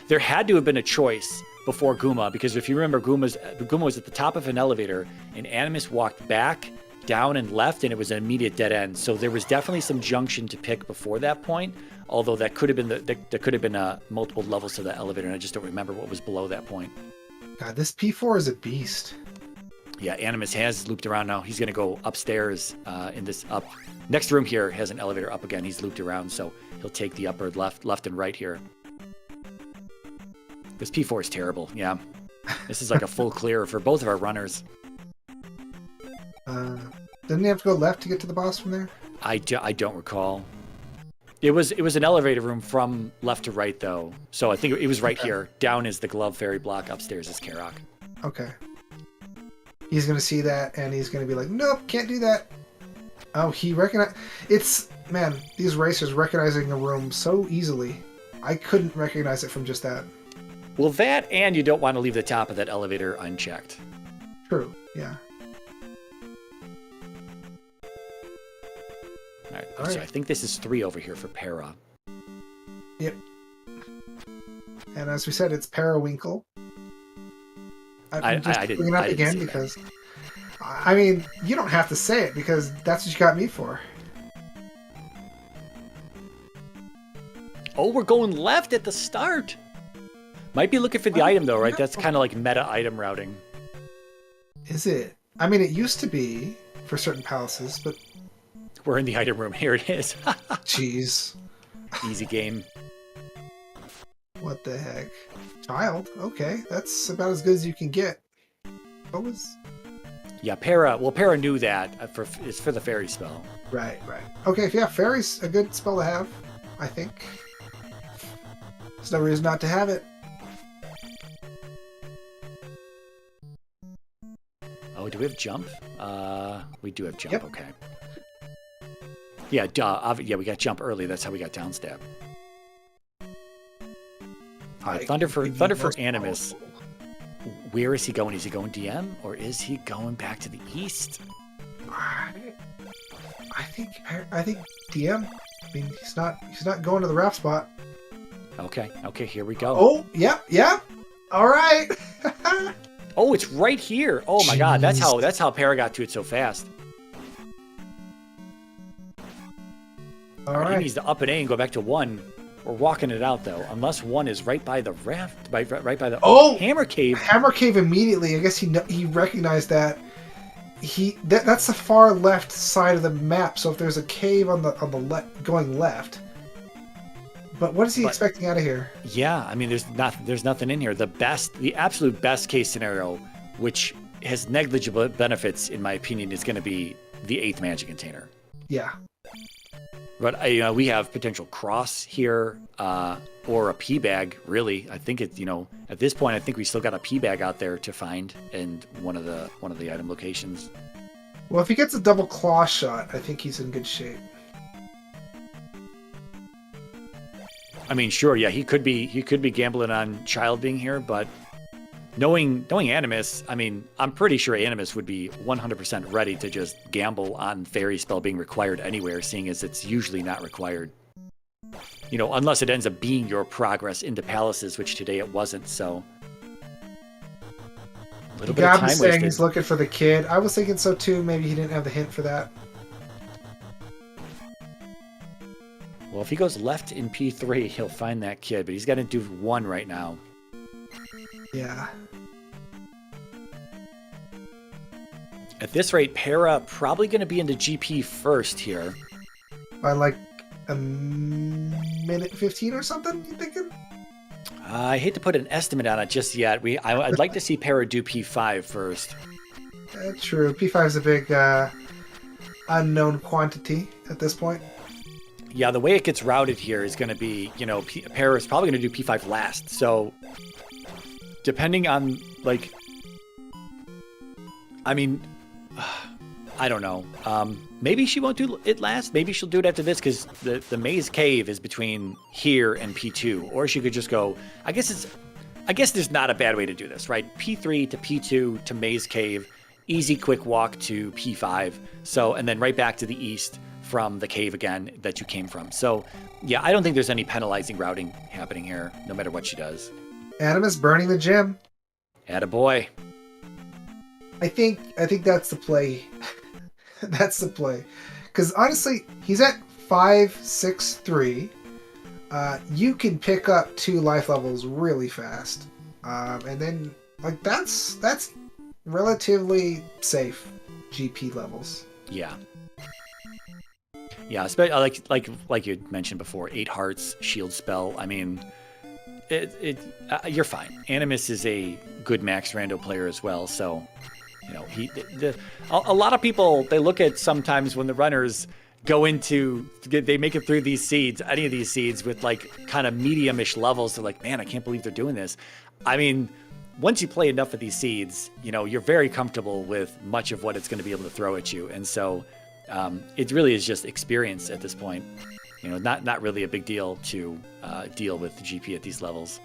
there had to have been a choice before Guma, because if you remember, Guma was at the top of an elevator, and Animus walked back, down, and left, and it was an immediate dead end. So there was definitely some junction to pick before that point, although that could have been, there could have been multiple levels to the elevator, and I just don't remember what was below that point. God, this P4 is a beast. Yeah, Animus has looped around now. He's going to go upstairs in this next room here has an elevator up again. He's looped around, so he'll take the upper left and right here. This P4 is terrible. Yeah, this is like a full clear for both of our runners. Didn't he have to go left to get to the boss from there? I don't recall. It was an elevator room from left to right though, so I think it was right here. Down is the glove fairy block. Upstairs is Karak. Okay. He's going to see that, and he's going to be like, nope, can't do that. Oh, he recognized... It's... Man, these racers recognizing a room so easily. I couldn't recognize it from just that. Well, that, and you don't want to leave the top of that elevator unchecked. True, yeah. All right, so I think this is 3 over here for Para. Yep. And as we said, it's Parawinkle. I didn't bring it up again because... I mean, you don't have to say it because that's what you got me for. Oh, we're going left at the start. Might be looking for the item though, right? That's kind of like meta item routing. Is it? I mean, it used to be for certain palaces, but... We're in the item room. Here it is. Jeez. Easy game. What the heck? Child? Okay, that's about as good as you can get. What was... Yeah, Para... Well, Para knew that. It's for the fairy spell. Right. Okay, yeah, fairy's a good spell to have, I think. There's no reason not to have it. Oh, do we have jump? We do have jump, Yep. okay. Yeah, duh. Yeah, we got jump early. That's how we got down stab. All right, Thunder for Animus. Powerful. Where is he going? Is he going DM or is he going back to the east? I think DM. I mean, he's not going to the raft spot. Okay, here we go. Oh, yeah. All right. Oh, it's right here. Oh my God, that's how Para got to it so fast. All right. He needs to up an A and go back to 1. We're walking it out though, unless 1 is right by the raft, right by the Hammer Cave. Hammer Cave immediately. I guess he recognized that. That's the far left side of the map. So if there's a cave on the left going left, but what is he expecting out of here? Yeah, I mean, there's nothing in here. The absolute best case scenario, which has negligible benefits in my opinion, is going to be the 8th magic container. Yeah. But we have potential cross here, or a P bag. Really, I think it's at this point I think we still got a P bag out there to find in one of the item locations. Well, if he gets a double claw shot, I think he's in good shape. I mean, sure, yeah, he could be gambling on Child being here, but knowing Animus, I mean, I'm pretty sure Animus would be 100% ready to just gamble on Fairy Spell being required anywhere, seeing as it's usually not required. Unless it ends up being your progress into palaces, which today it wasn't, so... A little bit of time saying wasted. He's looking for the kid. I was thinking so too. Maybe he didn't have the hint for that. Well, if he goes left in P3, he'll find that kid, but he's got to do 1 right now. Yeah. At this rate, Para probably going to be into GP first here. By like a minute 15 or something, you thinking? I hate to put an estimate on it just yet. I'd like to see Para do P5 first. True. P5 is a big unknown quantity at this point. Yeah, the way it gets routed here is going to be, you know, Para is probably going to do P5 last. So, depending on, like, I mean, I don't know. Maybe she won't do it last. Maybe she'll do it after this because the maze cave is between here and P2. Or she could just go, I guess there's not a bad way to do this, right? P3 to P2 to maze cave, easy quick walk to P5. So, and then right back to the east from the cave again that you came from. So, yeah, I don't think there's any penalizing routing happening here, no matter what she does. Animus burning the gym. Attaboy. I think that's the play. That's the play. Because honestly, he's at 5, 6, 3. You can pick up 2 life levels really fast. And then, like, that's relatively safe GP levels. Yeah. Yeah, especially like you mentioned before, 8 hearts, shield spell. I mean, you're fine. Animus is a good max rando player as well, so you know a lot of people, they look at sometimes when the runners go into, they make it through these seeds, any of these seeds with like kind of medium-ish levels. They're like, man, I can't believe they're doing this. I mean, once you play enough of these seeds, you know, you're very comfortable with much of what it's going to be able to throw at you, and so. It really is just experience at this point. You know, not really a big deal to deal with the GP at these levels.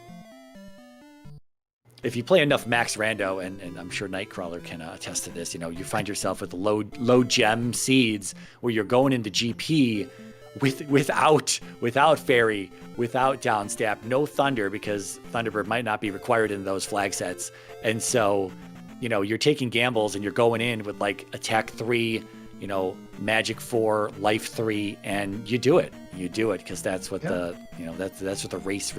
If you play enough max rando, and I'm sure Nightcrawler can attest to this, you know, you find yourself with low gem seeds where you're going into GP without fairy, without downstab, no thunder, because Thunderbird might not be required in those flag sets, and so you know you're taking gambles and you're going in with like attack 3. You know, magic 4, life 3, and you do it. You do it because that's what that's what the race.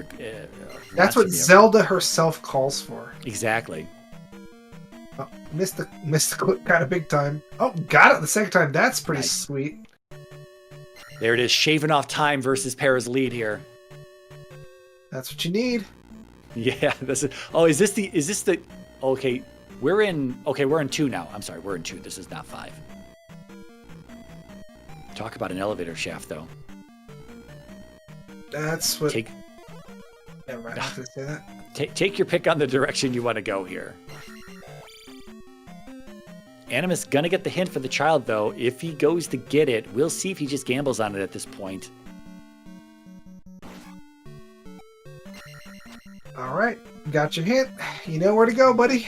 That's what Zelda herself calls for. Exactly. Oh, missed the clip kind of big time. Oh, got it the second time. That's pretty sweet. There it is, shaving off time versus Para's lead here. That's what you need. Yeah. Is this the? Okay, we're in 2 now. I'm sorry, we're in 2. This is not 5. Talk about an elevator shaft, though. That's what. Never mind. I was gonna say that. Take your pick on the direction you want to go here. Animus gonna get the hint for the child, though. If he goes to get it, we'll see if he just gambles on it at this point. All right, got your hint. You know where to go, buddy.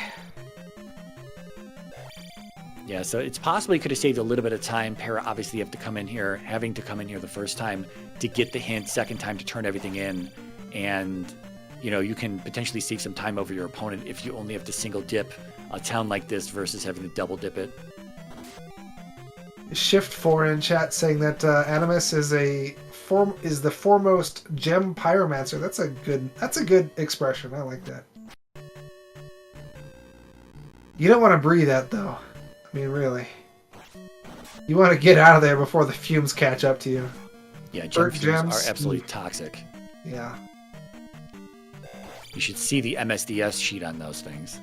Yeah, so it's possible he could have saved a little bit of time. Para obviously having to come in here the first time to get the hint, second time to turn everything in. And, you know, you can potentially save some time over your opponent if you only have to single dip a town like this versus having to double dip it. Shift 4 in chat saying that Animus is the foremost gem pyromancer. That's a good expression. I like that. You don't want to breathe that though. I mean, really. You want to get out of there before the fumes catch up to you. Yeah, gem fumes are absolutely toxic. Yeah. You should see the MSDS sheet on those things.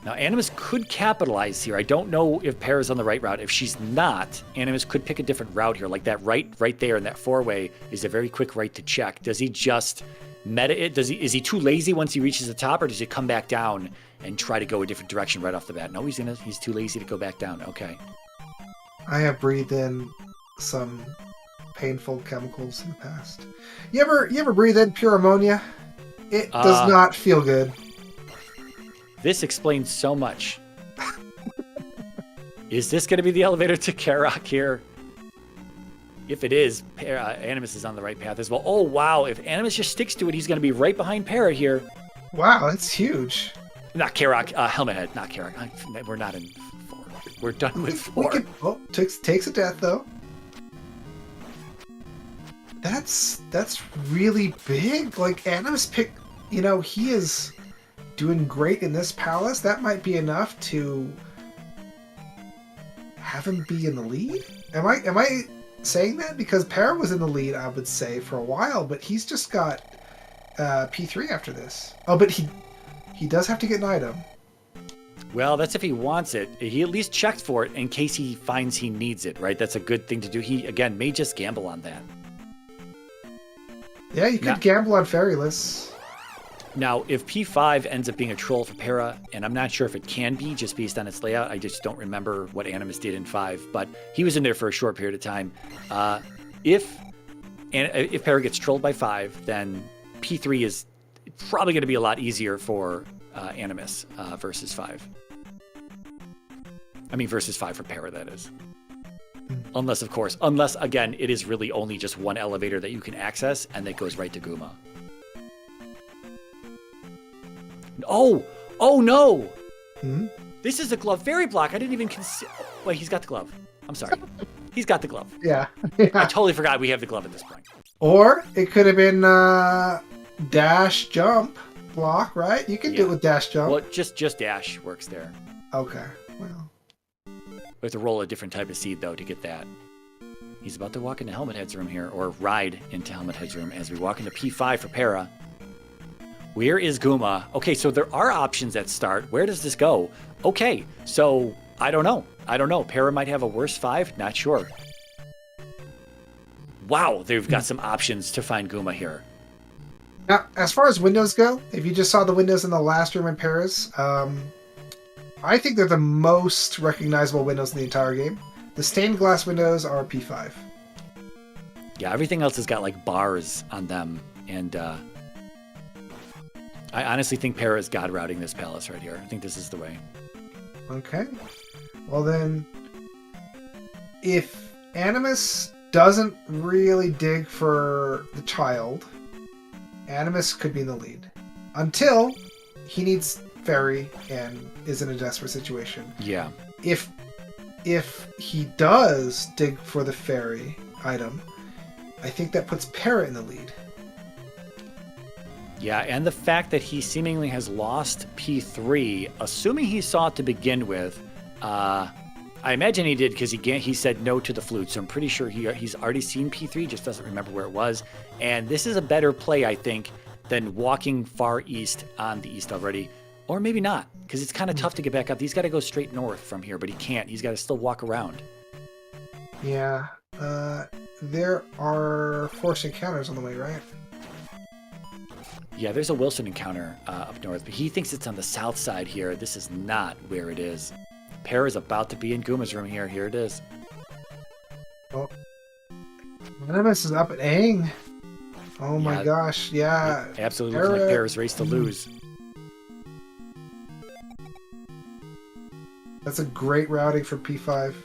Now, Animus could capitalize here. I don't know if Para's on the right route. If she's not, Animus could pick a different route here. Like that right there in that 4-way is a very quick right to check. Does he just meta it? Is he too lazy once he reaches the top, or does he come back down and try to go a different direction right off the bat? No, he's too lazy to go back down. Okay. I have breathed in some painful chemicals in the past. You ever breathe in pure ammonia? It does not feel good. This explains so much. Is this going to be the elevator to Karok here? If it is, Animus is on the right path as well. Oh, wow. If Animus just sticks to it, he's going to be right behind Para here. Wow, that's huge. Not Karok. Helmet Head. Not Karok. We're not in 4. We're done with 4. Takes a death, though. That's really big. Like, Animus picked you know, he is doing great in this palace. That might be enough to have him be in the lead. Am I saying that? Because Para was in the lead, I would say, for a while, but he's just got P3 after this. Oh, but he does have to get an item. Well, that's if he wants it. He at least checked for it in case he finds he needs it, right? That's a good thing to do. He, again, may just gamble on that. Yeah, you could gamble on Fairyless. Now, if P5 ends up being a troll for Para, and I'm not sure if it can be just based on its layout, I just don't remember what Animus did in 5, but he was in there for a short period of time. If Para gets trolled by 5, then P3 is probably going to be a lot easier for Animus versus 5. I mean, versus 5 for Para, that is. Unless, again, it is really only just one elevator that you can access, and that goes right to Guma. Oh no! Hmm? This is a glove fairy block. I didn't even consider. Wait, he's got the glove. I'm sorry. He's got the glove. Yeah. I totally forgot we have the glove at this point. Or it could have been dash jump block, right? You can do it with dash jump. Well, just dash works there. Okay. Well. We have to roll a different type of seed, though, to get that. He's about to walk into Helmet Head's room here, or ride into Helmet Head's room as we walk into P5 for Para. Where is Guma? Okay, so there are options at start. Where does this go? Okay, so I don't know. Para might have a worse 5. Not sure. Wow, they've got some options to find Guma here. Now, as far as windows go, if you just saw the windows in the last room in Paris, I think they're the most recognizable windows in the entire game. The stained glass windows are P5. Yeah, everything else has got like bars on them, and I honestly think Para is god routing this palace right here. I think this is the way. Okay. Well then, if Animus doesn't really dig for the child, Animus could be in the lead. Until he needs Fairy and is in a desperate situation. Yeah. If he does dig for the Fairy item, I think that puts Para in the lead. Yeah, and the fact that he seemingly has lost P3, assuming he saw it to begin with, I imagine he did because he said no to the flute, so I'm pretty sure he's already seen P3, just doesn't remember where it was. And this is a better play, I think, than walking far east on the east already. Or maybe not, because it's kind of tough to get back up. He's got to go straight north from here, but he can't. He's got to still walk around. Yeah, there are forced encounters on the way, right? Yeah, there's a Wilson encounter up north, but he thinks it's on the south side here. This is not where it is. Para's about to be in Guma's room here. Here it is. Well, Animus is up at Aang. Oh my gosh, yeah. Absolutely looking like Para's race to lose. That's a great routing for P5.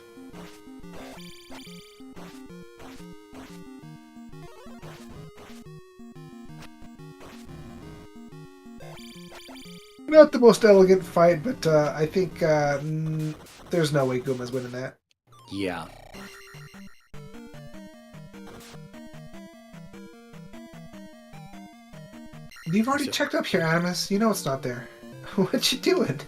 Not the most elegant fight, but I think there's no way Guma's winning that. Yeah. You've already checked up here, Animus. You know it's not there. What you doing?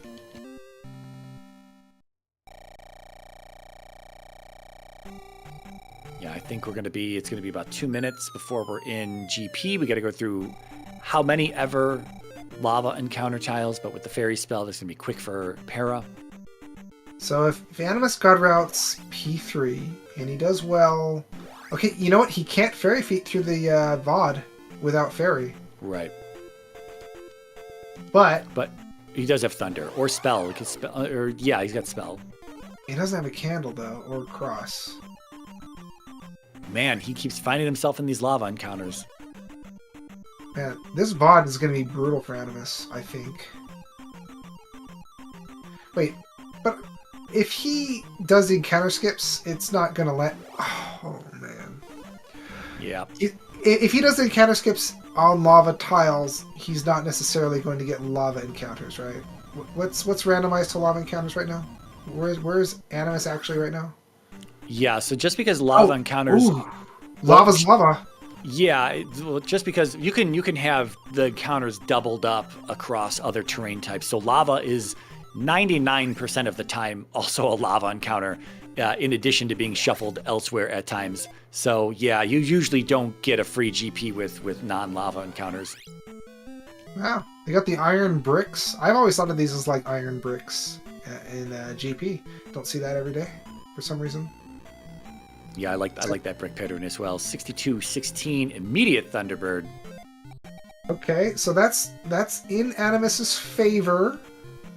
Yeah, I think it's going to be about 2 minutes before we're in GP. We got to go through how many ever lava encounter tiles, but with the fairy spell, this is going to be quick for Para. So if Animus God routes P3 and he does well, okay, you know what? He can't fairy feet through the VOD without fairy. Right. But he does have thunder or spell. He's got spell. He doesn't have a candle though, or cross. Man, he keeps finding himself in these lava encounters. Man, this VOD is going to be brutal for Animus, I think. Wait, but if he does the encounter skips, it's not going to let... Oh, man. Yeah. If he does the encounter skips on lava tiles, he's not necessarily going to get lava encounters, right? What's randomized to lava encounters right now? Where's Animus actually right now? Yeah, so just because lava encounters... Ooh. Lava's lava. Yeah, well, just because you can have the encounters doubled up across other terrain types. So lava is 99% of the time also a lava encounter, in addition to being shuffled elsewhere at times. So yeah, you usually don't get a free GP with non-lava encounters. Wow, they got the iron bricks. I've always thought of these as like iron bricks in GP. Don't see that every day for some reason. Yeah, I like that brick pattern as well. 62-16 immediate Thunderbird. Okay, so that's in Animus's favor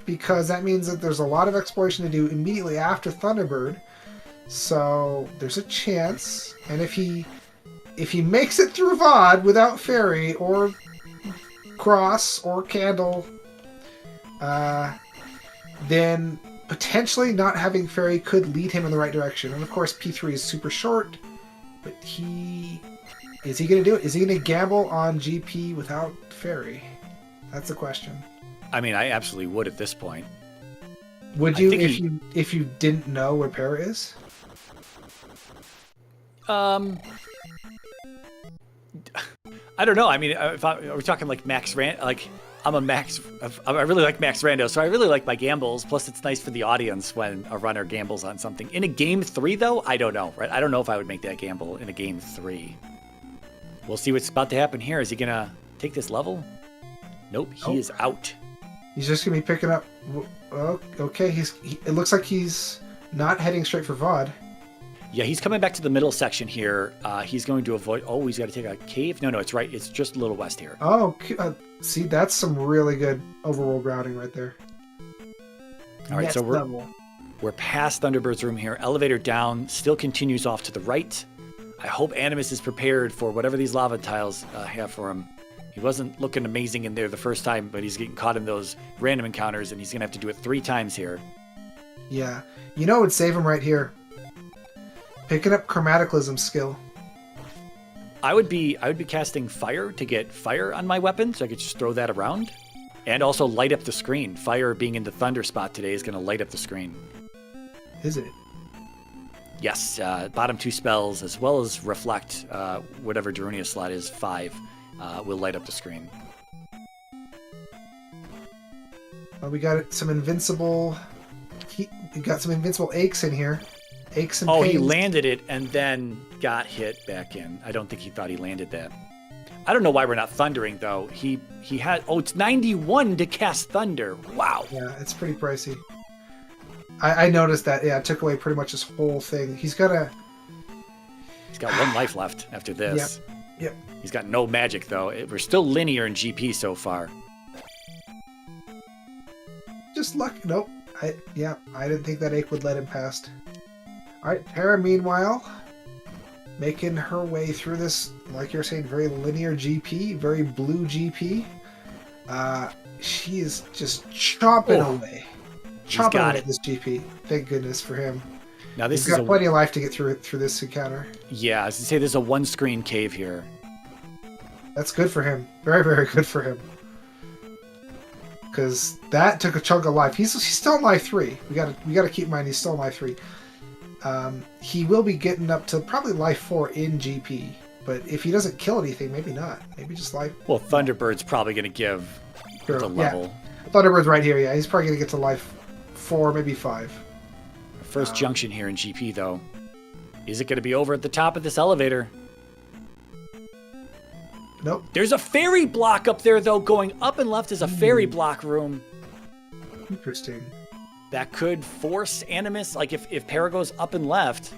because that means that there's a lot of exploration to do immediately after Thunderbird. So there's a chance, and if he makes it through VOD without Fairy or Cross or Candle, then potentially not having Fairy could lead him in the right direction. And of course, P3 is super short, but is he going to do it? Is he going to gamble on GP without Fairy? That's the question. I mean, I absolutely would at this point. Would you if you didn't know where Para is? I don't know. I mean, are we talking like Max Rand? Like, I really like Max Rando, so I really like my gambles. Plus, it's nice for the audience when a runner gambles on something. In a game 3, though, I don't know, right? I don't know if I would make that gamble in a game 3. We'll see what's about to happen here. Is he gonna take this level? Nope, he is out. He's just gonna be picking up. Okay, it looks like he's not heading straight for VOD. Yeah, he's coming back to the middle section here. He's going to avoid. Oh, he's got to take a cave. No, it's right. It's just a little west here. Oh, see, that's some really good overworld routing right there. All right, so we're past Thunderbird's room here. Elevator down. Still continues off to the right. I hope Animus is prepared for whatever these lava tiles have for him. He wasn't looking amazing in there the first time, but he's getting caught in those random encounters, and he's gonna have to do it 3 times here. Yeah, you know what would save him right here? Picking up Chromaticalism skill. I would be casting fire to get fire on my weapon, so I could just throw that around, and also light up the screen. Fire being in the thunder spot today is gonna light up the screen. Is it? Yes, bottom 2 spells as well as reflect, whatever Darunia slot is 5, will light up the screen. We got some invincible. We got some invincible aches in here. Aches and pains. He landed it and then got hit back in. I don't think he thought he landed that. I don't know why we're not thundering though. He had it's 91 to cast thunder. Wow. Yeah, it's pretty pricey. I noticed that. Yeah, it took away pretty much his whole thing. He's got 1 life left after this. Yep. He's got no magic though. We're still linear in GP so far. Just luck. Nope. I didn't think that ache would let him past. All right, Para, meanwhile, making her way through this, like you're saying, very linear GP, very blue GP. She is just chomping away. Chomping away at this GP. Thank goodness for him. Now He's got plenty of life to get through this encounter. Yeah, I was going to say there's a 1-screen cave here. That's good for him. Very, very good for him. Because that took a chunk of life. He's still in life 3. We gotta keep in mind he's still in life 3. He will be getting up to probably life 4 in GP, but if he doesn't kill anything, maybe not. Maybe just life. Well, Thunderbird's probably going to give the level. Yeah. Thunderbird's right here. Yeah, he's probably going to get to life 4, maybe 5. First junction here in GP, though. Is it going to be over at the top of this elevator? Nope. There's a fairy block up there, though. Going up and left is a fairy block room. Interesting. That could force Animus, like if Para goes up and left.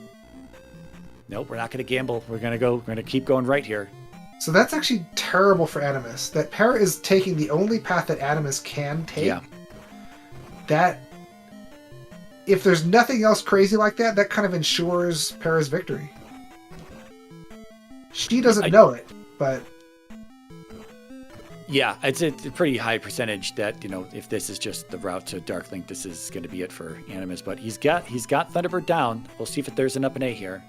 Nope, we're not going to gamble. We're going to keep going right here. So that's actually terrible for Animus. That Para is taking the only path that Animus can take. Yeah. That, if there's nothing else crazy like that, that kind of ensures Para's victory. She doesn't know it, but... Yeah, it's a pretty high percentage that, if this is just the route to Darklink, this is going to be it for Animus. But he's got Thunderbird down. We'll see if there's an up and A here.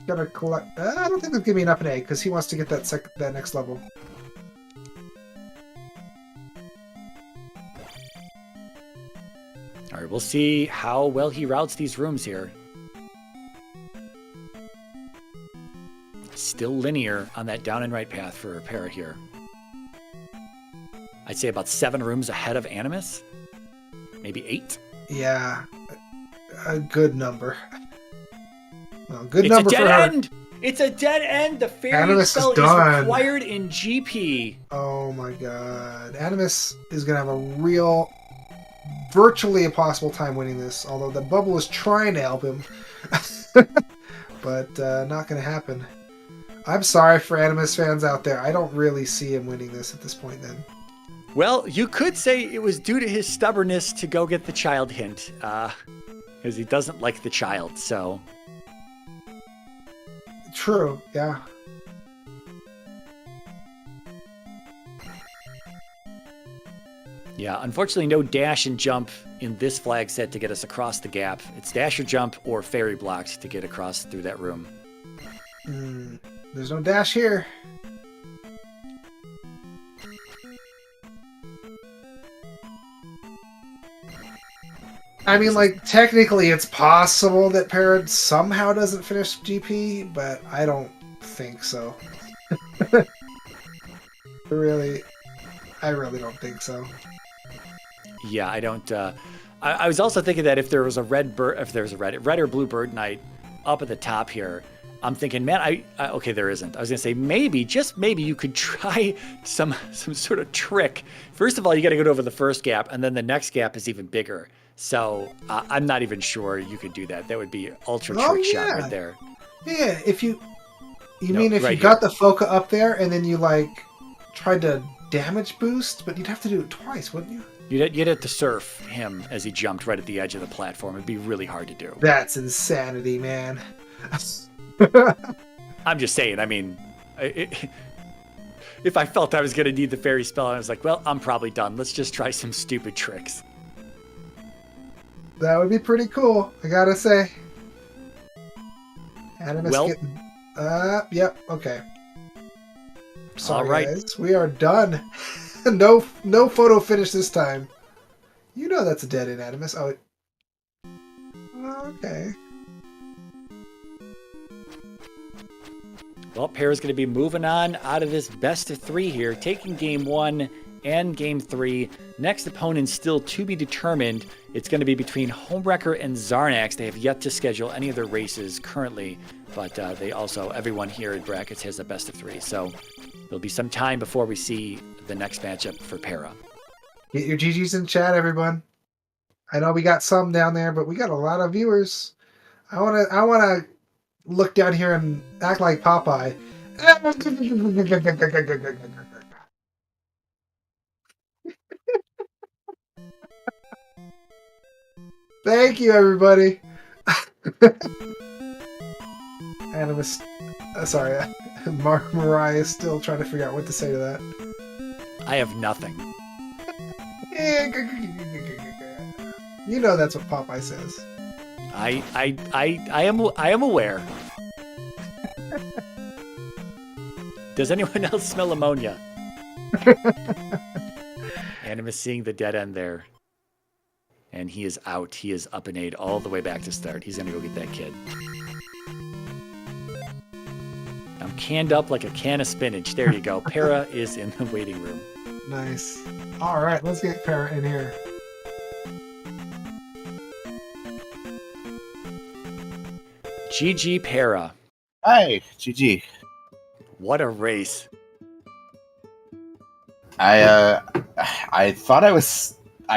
Gotta collect. I don't think they'll give me an up and A because he wants to get that next level. All right, we'll see how well he routes these rooms here. still linear on that down and right path for Para here. I'd say about 7 rooms ahead of Animus. Maybe 8. Yeah, a good number. Well, good It's number a dead for her. end. It's a dead end. The fairy Animus spell is done. required in GP. Oh my god. Animus is going to have a real, virtually impossible time winning this, although the bubble is trying to help him. But not going to happen. I'm sorry for Animus fans out there. I don't really see him winning this at this point then. Well, you could say it was due to his stubbornness to go get the child hint, because he doesn't like the child, so... True, yeah. Yeah, unfortunately no dash and jump in this flag set to get us across the gap. It's dash or jump or fairy blocked to get across through that room. There's no dash here. I mean, like, technically it's possible that Parrot somehow doesn't finish GP, but I don't think so. I really don't think so. Yeah, I don't. I was also thinking that if there was a red or blue bird knight up at the top here, I'm thinking, man, okay, there isn't. I was gonna say maybe, just maybe, you could try some sort of trick. First of all, you got to go over the first gap, and then the next gap is even bigger. So I'm not even sure you could do that. That would be ultra trick shot right there. Yeah, if you No, mean if right you got here. the Foca up there and then you like tried to damage boost, but you'd have to do it twice, wouldn't you? You'd have to surf him as he jumped right at the edge of the platform. It'd be really hard to do. That's insanity, man. I'm just saying, I mean, if I felt I was going to need the fairy spell, I was like, well, I'm probably done. Let's just try some stupid tricks. That would be pretty cool, I gotta say. Animus Well- getting... yep, okay. Sorry, All right. guys. We are done. No photo finish this time. You know that's a dead end, Animus. Oh, okay. Well, Para's going to be moving on out of this best of 3 here, taking game 1 and game 3. Next opponent still to be determined. It's going to be between Homewrecker and Zarnax. They have yet to schedule any of their races currently, but they also, everyone here at Brackets has a best of 3. So there'll be some time before we see the next matchup for Para. Get your GGs in chat, everyone. I know we got some down there, but we got a lot of viewers. I wanna look down here and act like Popeye. Thank you, everybody. Animus, sorry, Mariah is still trying to figure out what to say to that. I have nothing. You know that's what Popeye says. I am aware. Does anyone else smell ammonia? Animus seeing the dead end there. And he is out. He is up and 8 all the way back to start. He's going to go get that kid. I'm canned up like a can of spinach. There you go. Para is in the waiting room. Nice. All right, let's get Para in here. GG Para. Hi, GG. What a race. I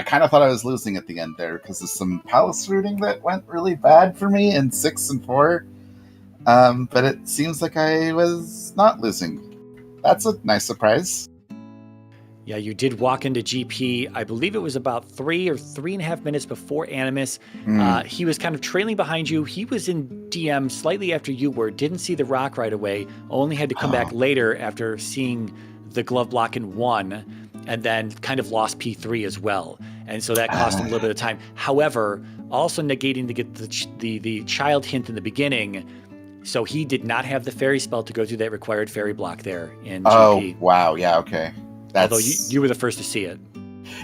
kind of thought I was losing at the end there because of some palace routing that went really bad for me in 6 and 4. But it seems like I was not losing. That's a nice surprise. Yeah, you did walk into GP. I believe it was about 3 or 3.5 minutes before Animus. He was kind of trailing behind you. He was in DM slightly after you were. Didn't see the rock right away. Only had to come back later after seeing the glove block in 1. And then kind of lost P3 as well. And so that cost him a little bit of time. However, also negating to get the child hint in the beginning. So he did not have the fairy spell to go through that required fairy block there in GP. Oh, wow. Yeah, okay. Although you were the first to see it.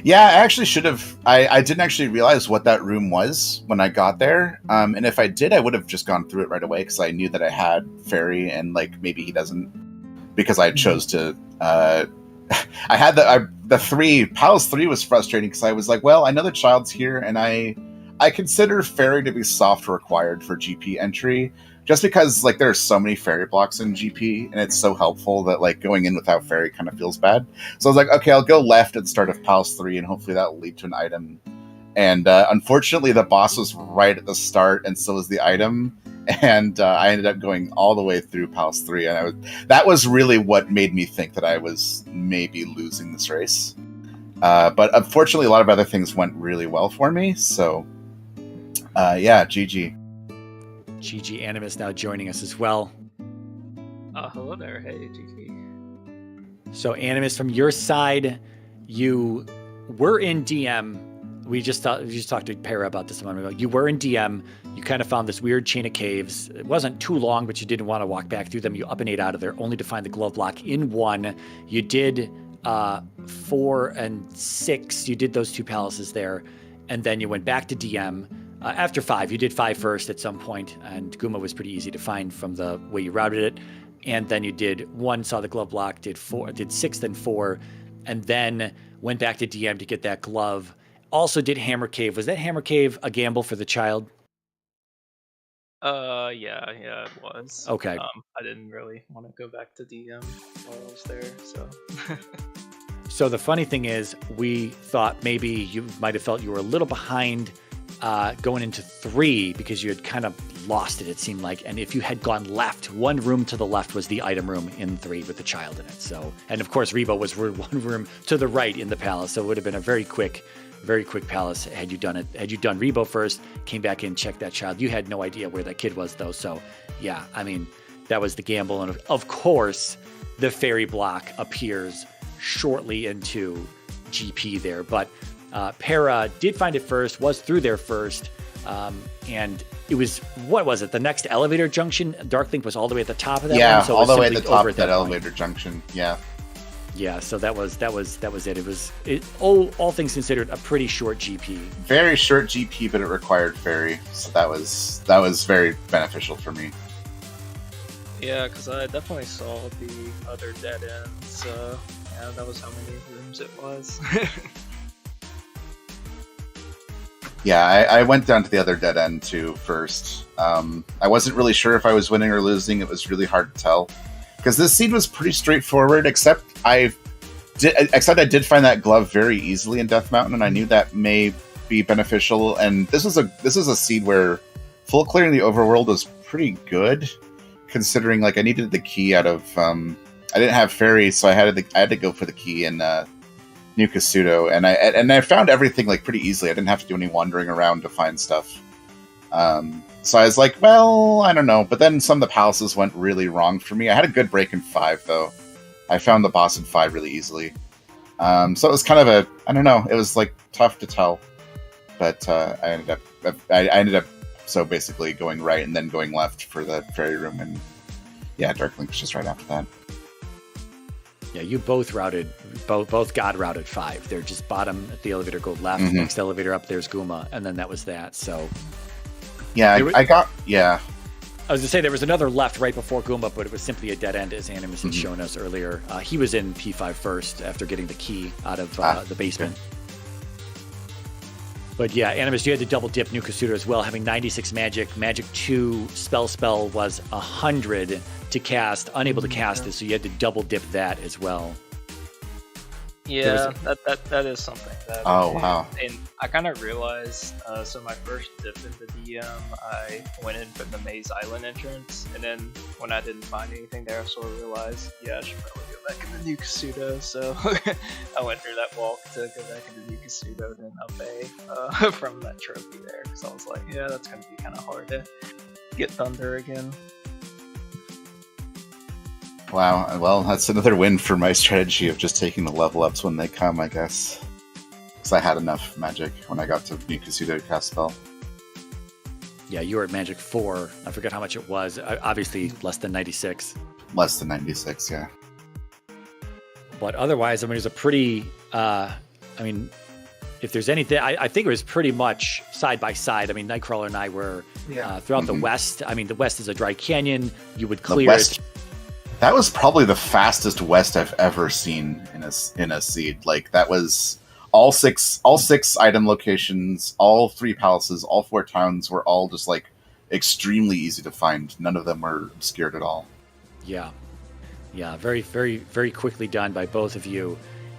Yeah, I actually should have. I didn't actually realize what that room was when I got there. And if I did, I would have just gone through it right away because I knew that I had Fairy, and like maybe he doesn't, because I chose to. I had the 3. Palace 3 was frustrating because I was like, well, I know the child's here, and I consider Fairy to be soft required for GP entry. Just because like there are so many fairy blocks in GP, and it's so helpful that like going in without fairy kind of feels bad. So I was like, okay, I'll go left at the start of Palace 3, and hopefully that will lead to an item. And unfortunately, the boss was right at the start, and so was the item. And I ended up going all the way through Palace 3, and that was really what made me think that I was maybe losing this race. But unfortunately, a lot of other things went really well for me. So yeah, GG. GG. Animus now joining us as well. Hello there. Hey, GG. So Animus, from your side, you were in DM. We just talked to Para about this a moment ago. You were in DM. You kind of found this weird chain of caves. It wasn't too long, but you didn't want to walk back through them. You up and 8 out of there, only to find the glove block in 1. You did 4 and 6. You did those 2 palaces there, and then you went back to DM. After 5, you did 5 first at some point, and Guma was pretty easy to find from the way you routed it. And then you did 1, saw the glove block, did 6, then 4, and then went back to DM to get that glove. Also did Hammer Cave. Was that Hammer Cave a gamble for the child? Yeah, it was. Okay. I didn't really want to go back to DM while I was there, so. So the funny thing is, we thought maybe you might have felt you were a little behind going into 3 because you had kind of lost it seemed like. And if you had gone left, 1 room to the left was the item room in 3 with the child in it. So, and of course, Rebo was 1 room to the right in the palace. So it would have been a very quick palace had you done it. Had you done Rebo first, came back in, checked that child. You had no idea where that kid was though. So yeah, I mean, that was the gamble. And of course, the fairy block appears shortly into GP there. But Para did find it first, was through there first. And it was, what was it? The next elevator junction, Darklink was all the way at the top of that one. So all the way at simply the top over of that point. elevator junction. Yeah. Yeah, so that was it. It was all things considered a pretty short GP. Very short GP, but it required fairy, so that was very beneficial for me. Yeah, because I definitely saw the other dead ends. Yeah, that was how many rooms it was. Yeah, I went down to the other dead end too first. I wasn't really sure if I was winning or losing. It was really hard to tell. Because this seed was pretty straightforward, except I did find that glove very easily in Death Mountain, and I knew that may be beneficial. And this is a seed where full clearing the overworld was pretty good, considering like I needed the key out of I didn't have fairy, so I had to go for the key in New Kasuto, and I found everything like pretty easily. I didn't have to do any wandering around to find stuff. So I was like, well, I don't know. But then some of the palaces went really wrong for me. I had a good break in 5, though. I found the boss in 5 really easily. So it was kind of I don't know. It was like tough to tell. But I ended up so basically going right and then going left for the fairy room. And yeah, Darklink was just right after that. Yeah, you both God routed 5. They're just bottom at the elevator, go left. Mhm. Next elevator up, there's Guma. And then that was that. So... Yeah, I was going to say there was another left right before Guma, but it was simply a dead end, as Animus had shown us earlier. He was in P5 first after getting the key out of the basement. Okay. But yeah, Animus, you had to double dip New Kasuto as well, having 96 magic. Magic 2 spell was 100 to cast, unable to cast it, so you had to double dip that as well. Yeah, that is something that. Oh wow! And I kind of realized. So my first dip into DM, I went in for the Maze Island entrance, and then when I didn't find anything there, I sort of realized, yeah, I should probably go back into New Kasuto. So I went through that walk to go back into New Kasuto, then up A from that trophy there, because I was like, yeah, that's gonna be kind of hard to get Thunder again. Wow, well, that's another win for my strategy of just taking the level ups when they come, I guess. Because I had enough magic when I got to New Kasuto to cast spell. Yeah, you were at magic 4. I forget how much it was. Obviously, less than 96. Less than 96, yeah. But otherwise, I mean, it was a pretty I mean, if there's anything, I think it was pretty much side by side. I mean, Nightcrawler and I were throughout the West. I mean, the West is a dry canyon. You would clear it. That was probably the fastest West I've ever seen in a seed. Like, that was all six item locations, all 3 palaces, all 4 towns were all just like extremely easy to find. None of them were obscured at all. Yeah. Very, very, very quickly done by both of you.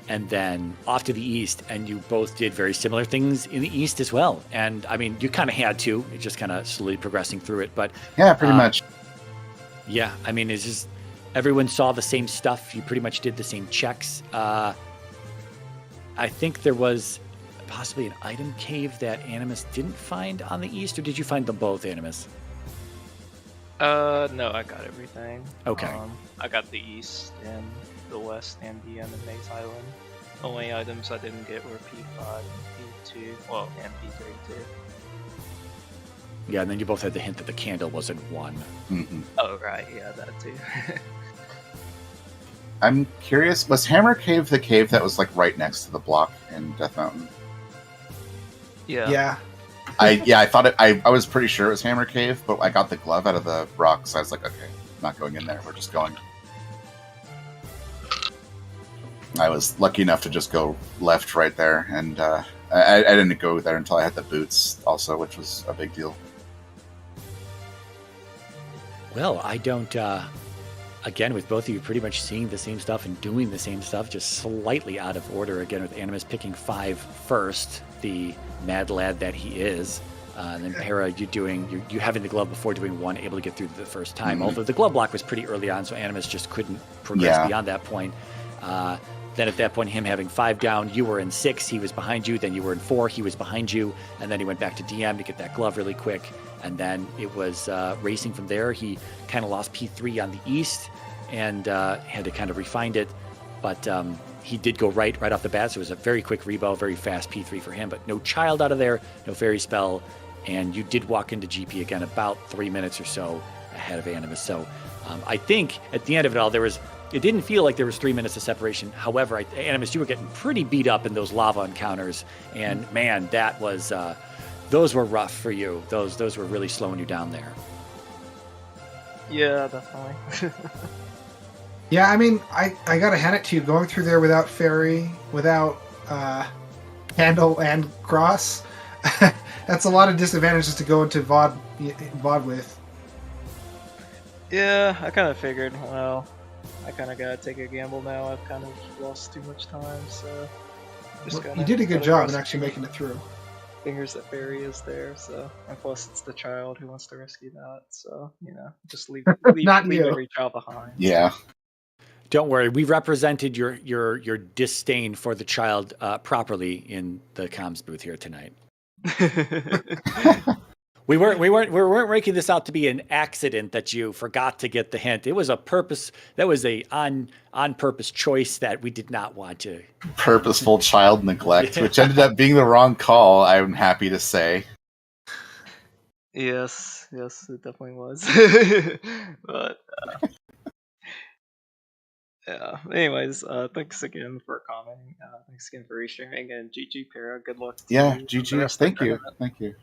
And then off to the east, and you both did very similar things in the east as well. And I mean, you kind of had to, just kind of slowly progressing through it. But yeah, pretty much. Yeah, I mean, it's just everyone saw the same stuff. You pretty much did the same checks. I think there was possibly an item cave that Animus didn't find on the east, or did you find them both, Animus? No, I got everything. Okay. I got the east and the west and the Maze Island. The only items I didn't get were P5 and P2, well, and P3 too. Yeah, and then you both had the hint that the candle wasn't one. Mm-hmm. Oh, right, yeah, that too. I'm curious, was Hammer Cave the cave that was like right next to the block in Death Mountain? Yeah. I thought it. I was pretty sure it was Hammer Cave, but I got the glove out of the rock, so I was like, okay, not going in there. We're just going. I was lucky enough to just go left right there, and I didn't go there until I had the boots also, which was a big deal. Well, I don't. Again, with both of you pretty much seeing the same stuff and doing the same stuff, just slightly out of order. Again, with Animus picking 5 first, the mad lad that he is. And then Para, you having the glove before doing 1, able to get through the first time. Mm-hmm. Although the glove block was pretty early on, so Animus just couldn't progress beyond that point. Then at that point, him having 5 down, you were in 6, he was behind you. Then you were in 4, he was behind you. And then he went back to DM to get that glove really quick. And then it was racing from there. He kind of lost P3 on the east and had to kind of refine it. But he did go right off the bat, so it was a very quick rebound, very fast P3 for him. But no child out of there, no fairy spell. And you did walk into GP again about 3 minutes or so ahead of Animus. So I think at the end of it all, it didn't feel like there was 3 minutes of separation. However, Animus, you were getting pretty beat up in those lava encounters. And man, that was... those were rough for you. Those were really slowing you down there. Yeah, definitely. Yeah, I mean, I gotta hand it to you. Going through there without fairy, without handle and cross, that's a lot of disadvantages to go into VOD with. Yeah, I kind of figured, well, I kind of gotta take a gamble now. I've kind of lost too much time, so... You did a good job in actually making it through. Fingers that Barry is there, so, and plus it's the child who wants to rescue that, so, just leave every child behind. Yeah. Don't worry, we represented your disdain for the child properly in the comms booth here tonight. We weren't making this out to be an accident that you forgot to get the hint. It was a purpose. That was a on purpose choice that we did not want to. Purposeful child neglect, which ended up being the wrong call, I'm happy to say. Yes, it definitely was. But yeah. Anyways, thanks again for commenting. Thanks again for restreaming, and GG Para. Good luck. Yeah, GG. Thank you.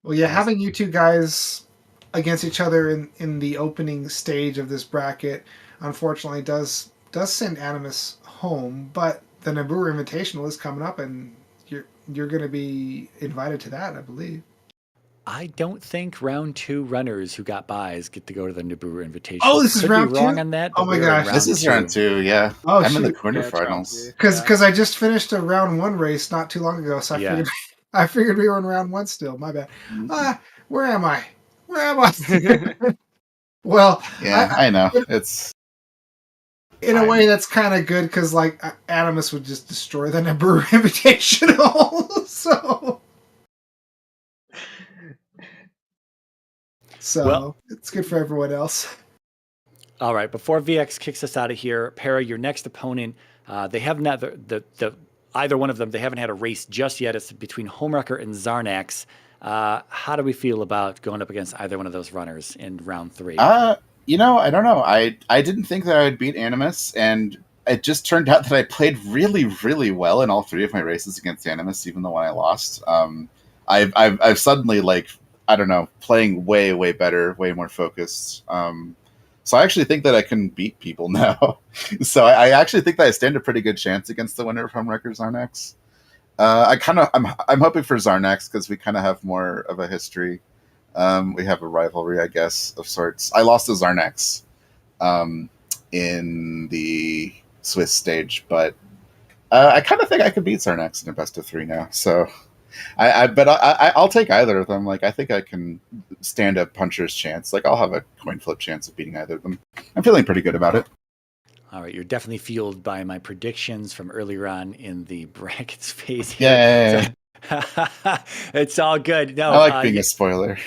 Well, yeah, having you two guys against each other in the opening stage of this bracket, unfortunately, does send Animus home. But the Nibiru Invitational is coming up, and you're going to be invited to that, I believe. I don't think round 2 runners who got buys get to go to the Nibiru Invitational. Oh, this is round 2? Wrong on that. Oh my gosh, this is round 2. Yeah. Oh, I'm in the quarterfinals. Because I just finished a round 1 race not too long ago, so I figured we were in round 1 still. My bad. Where am I? Well, yeah, I know. It's in a way that's kind of good because like Animus would just destroy the Nibiru Invitational. So it's good for everyone else. All right. Before VX kicks us out of here, Para, your next opponent, they have not either one of them. They haven't had a race just yet. It's between Homewrecker and Zarnax. How do we feel about going up against either one of those runners in round 3? I don't know. I didn't think that I would beat Animus, and it just turned out that I played really, really well in all 3 of my races against Animus, even the one I lost. I've suddenly, like, I don't know, playing way, way better, way more focused. So I actually think that I can beat people now. So I actually think that I stand a pretty good chance against the winner of Homewrecker Zarnax. I'm hoping for Zarnax because we kind of have more of a history. We have a rivalry, I guess, of sorts. I lost to Zarnax in the Swiss stage, but I kind of think I could beat Zarnax in a best of 3 now. So I'll take either of them. Like, I think I can stand a puncher's chance. Like, I'll have a coin flip chance of beating either of them. I'm feeling pretty good about it. All right, you're definitely fueled by my predictions from earlier on in the brackets phase here. Yeah, So, it's all good. No, I like being a spoiler.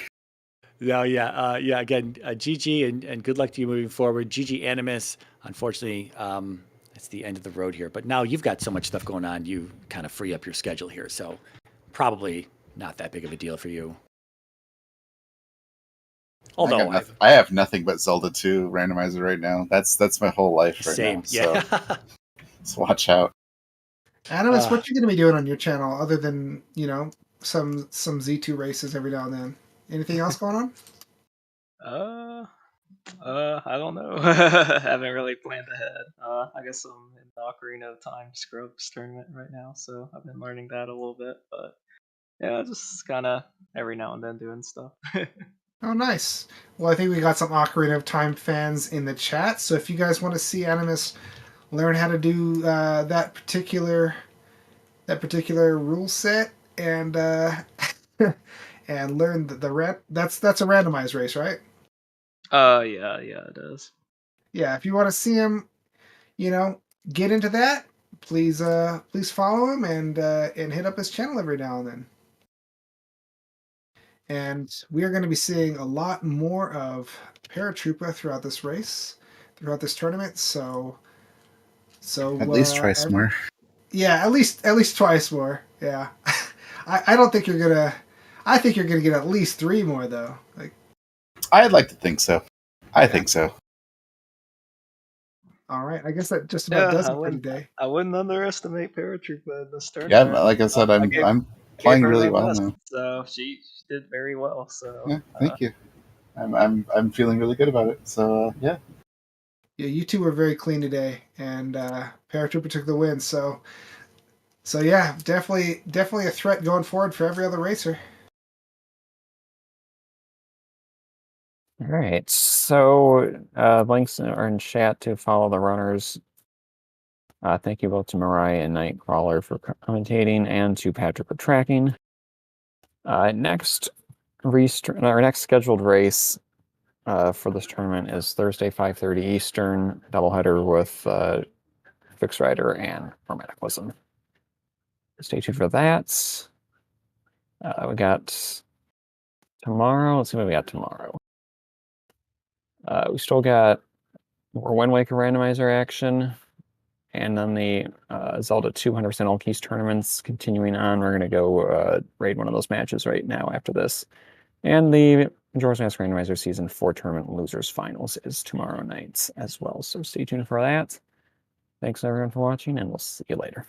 No, yeah, yeah. Again, GG and good luck to you moving forward. GG Animus. Unfortunately, it's the end of the road here. But now you've got so much stuff going on, you kind of free up your schedule here. So probably not that big of a deal for you. Although I have nothing but Zelda 2 randomizer right now. That's my whole life right same, now. yeah. So watch out. Animus, what you going to be doing on your channel other than, you know, some Z2 races every now and then? Anything else going on? I don't know. Haven't really planned ahead. I guess I'm in the Ocarina of Time Scrubs tournament right now, so I've been learning that a little bit. But yeah, just kind of every now and then doing stuff. Oh, nice. Well, I think we got some Ocarina of Time fans in the chat. So if you guys want to see Animus learn how to do that particular rule set and and learn that's a randomized race, right? Yeah, it is. Yeah, if you want to see him, you know, get into that, please follow him and hit up his channel every now and then. And we are going to be seeing a lot more of Paratroopa throughout this race, throughout this tournament. So At least twice more. Yeah, at least twice more. Yeah, I don't think you're gonna. I think you're gonna get at least 3 more though. Like, I'd like to think so. I think so. All right, I guess that just about does it for today. I wouldn't underestimate Paratroopa in this Yeah, tournament. like I said, I'm playing really well now. So she did very well. So yeah, thank you. I'm feeling really good about it. So yeah. Yeah, you two were very clean today, and Paratroopa took the win. So yeah, definitely a threat going forward for every other racer. All right, so links are in chat to follow the runners. Thank you both to Mariah and Nightcrawler for commentating and to Patrick for tracking. Next scheduled race for this tournament is Thursday, 5:30 Eastern, doubleheader with Fixed Rider and Hermeticalism. Stay tuned for that. We got tomorrow. Let's see what we got tomorrow. We still got more Wind Waker randomizer action, and then the Zelda 200% all keys tournaments continuing on. We're going to go raid one of those matches right now after this. And the Majora's Mask Randomizer Season 4 Tournament Losers Finals is tomorrow night as well. So stay tuned for that. Thanks everyone for watching, and we'll see you later.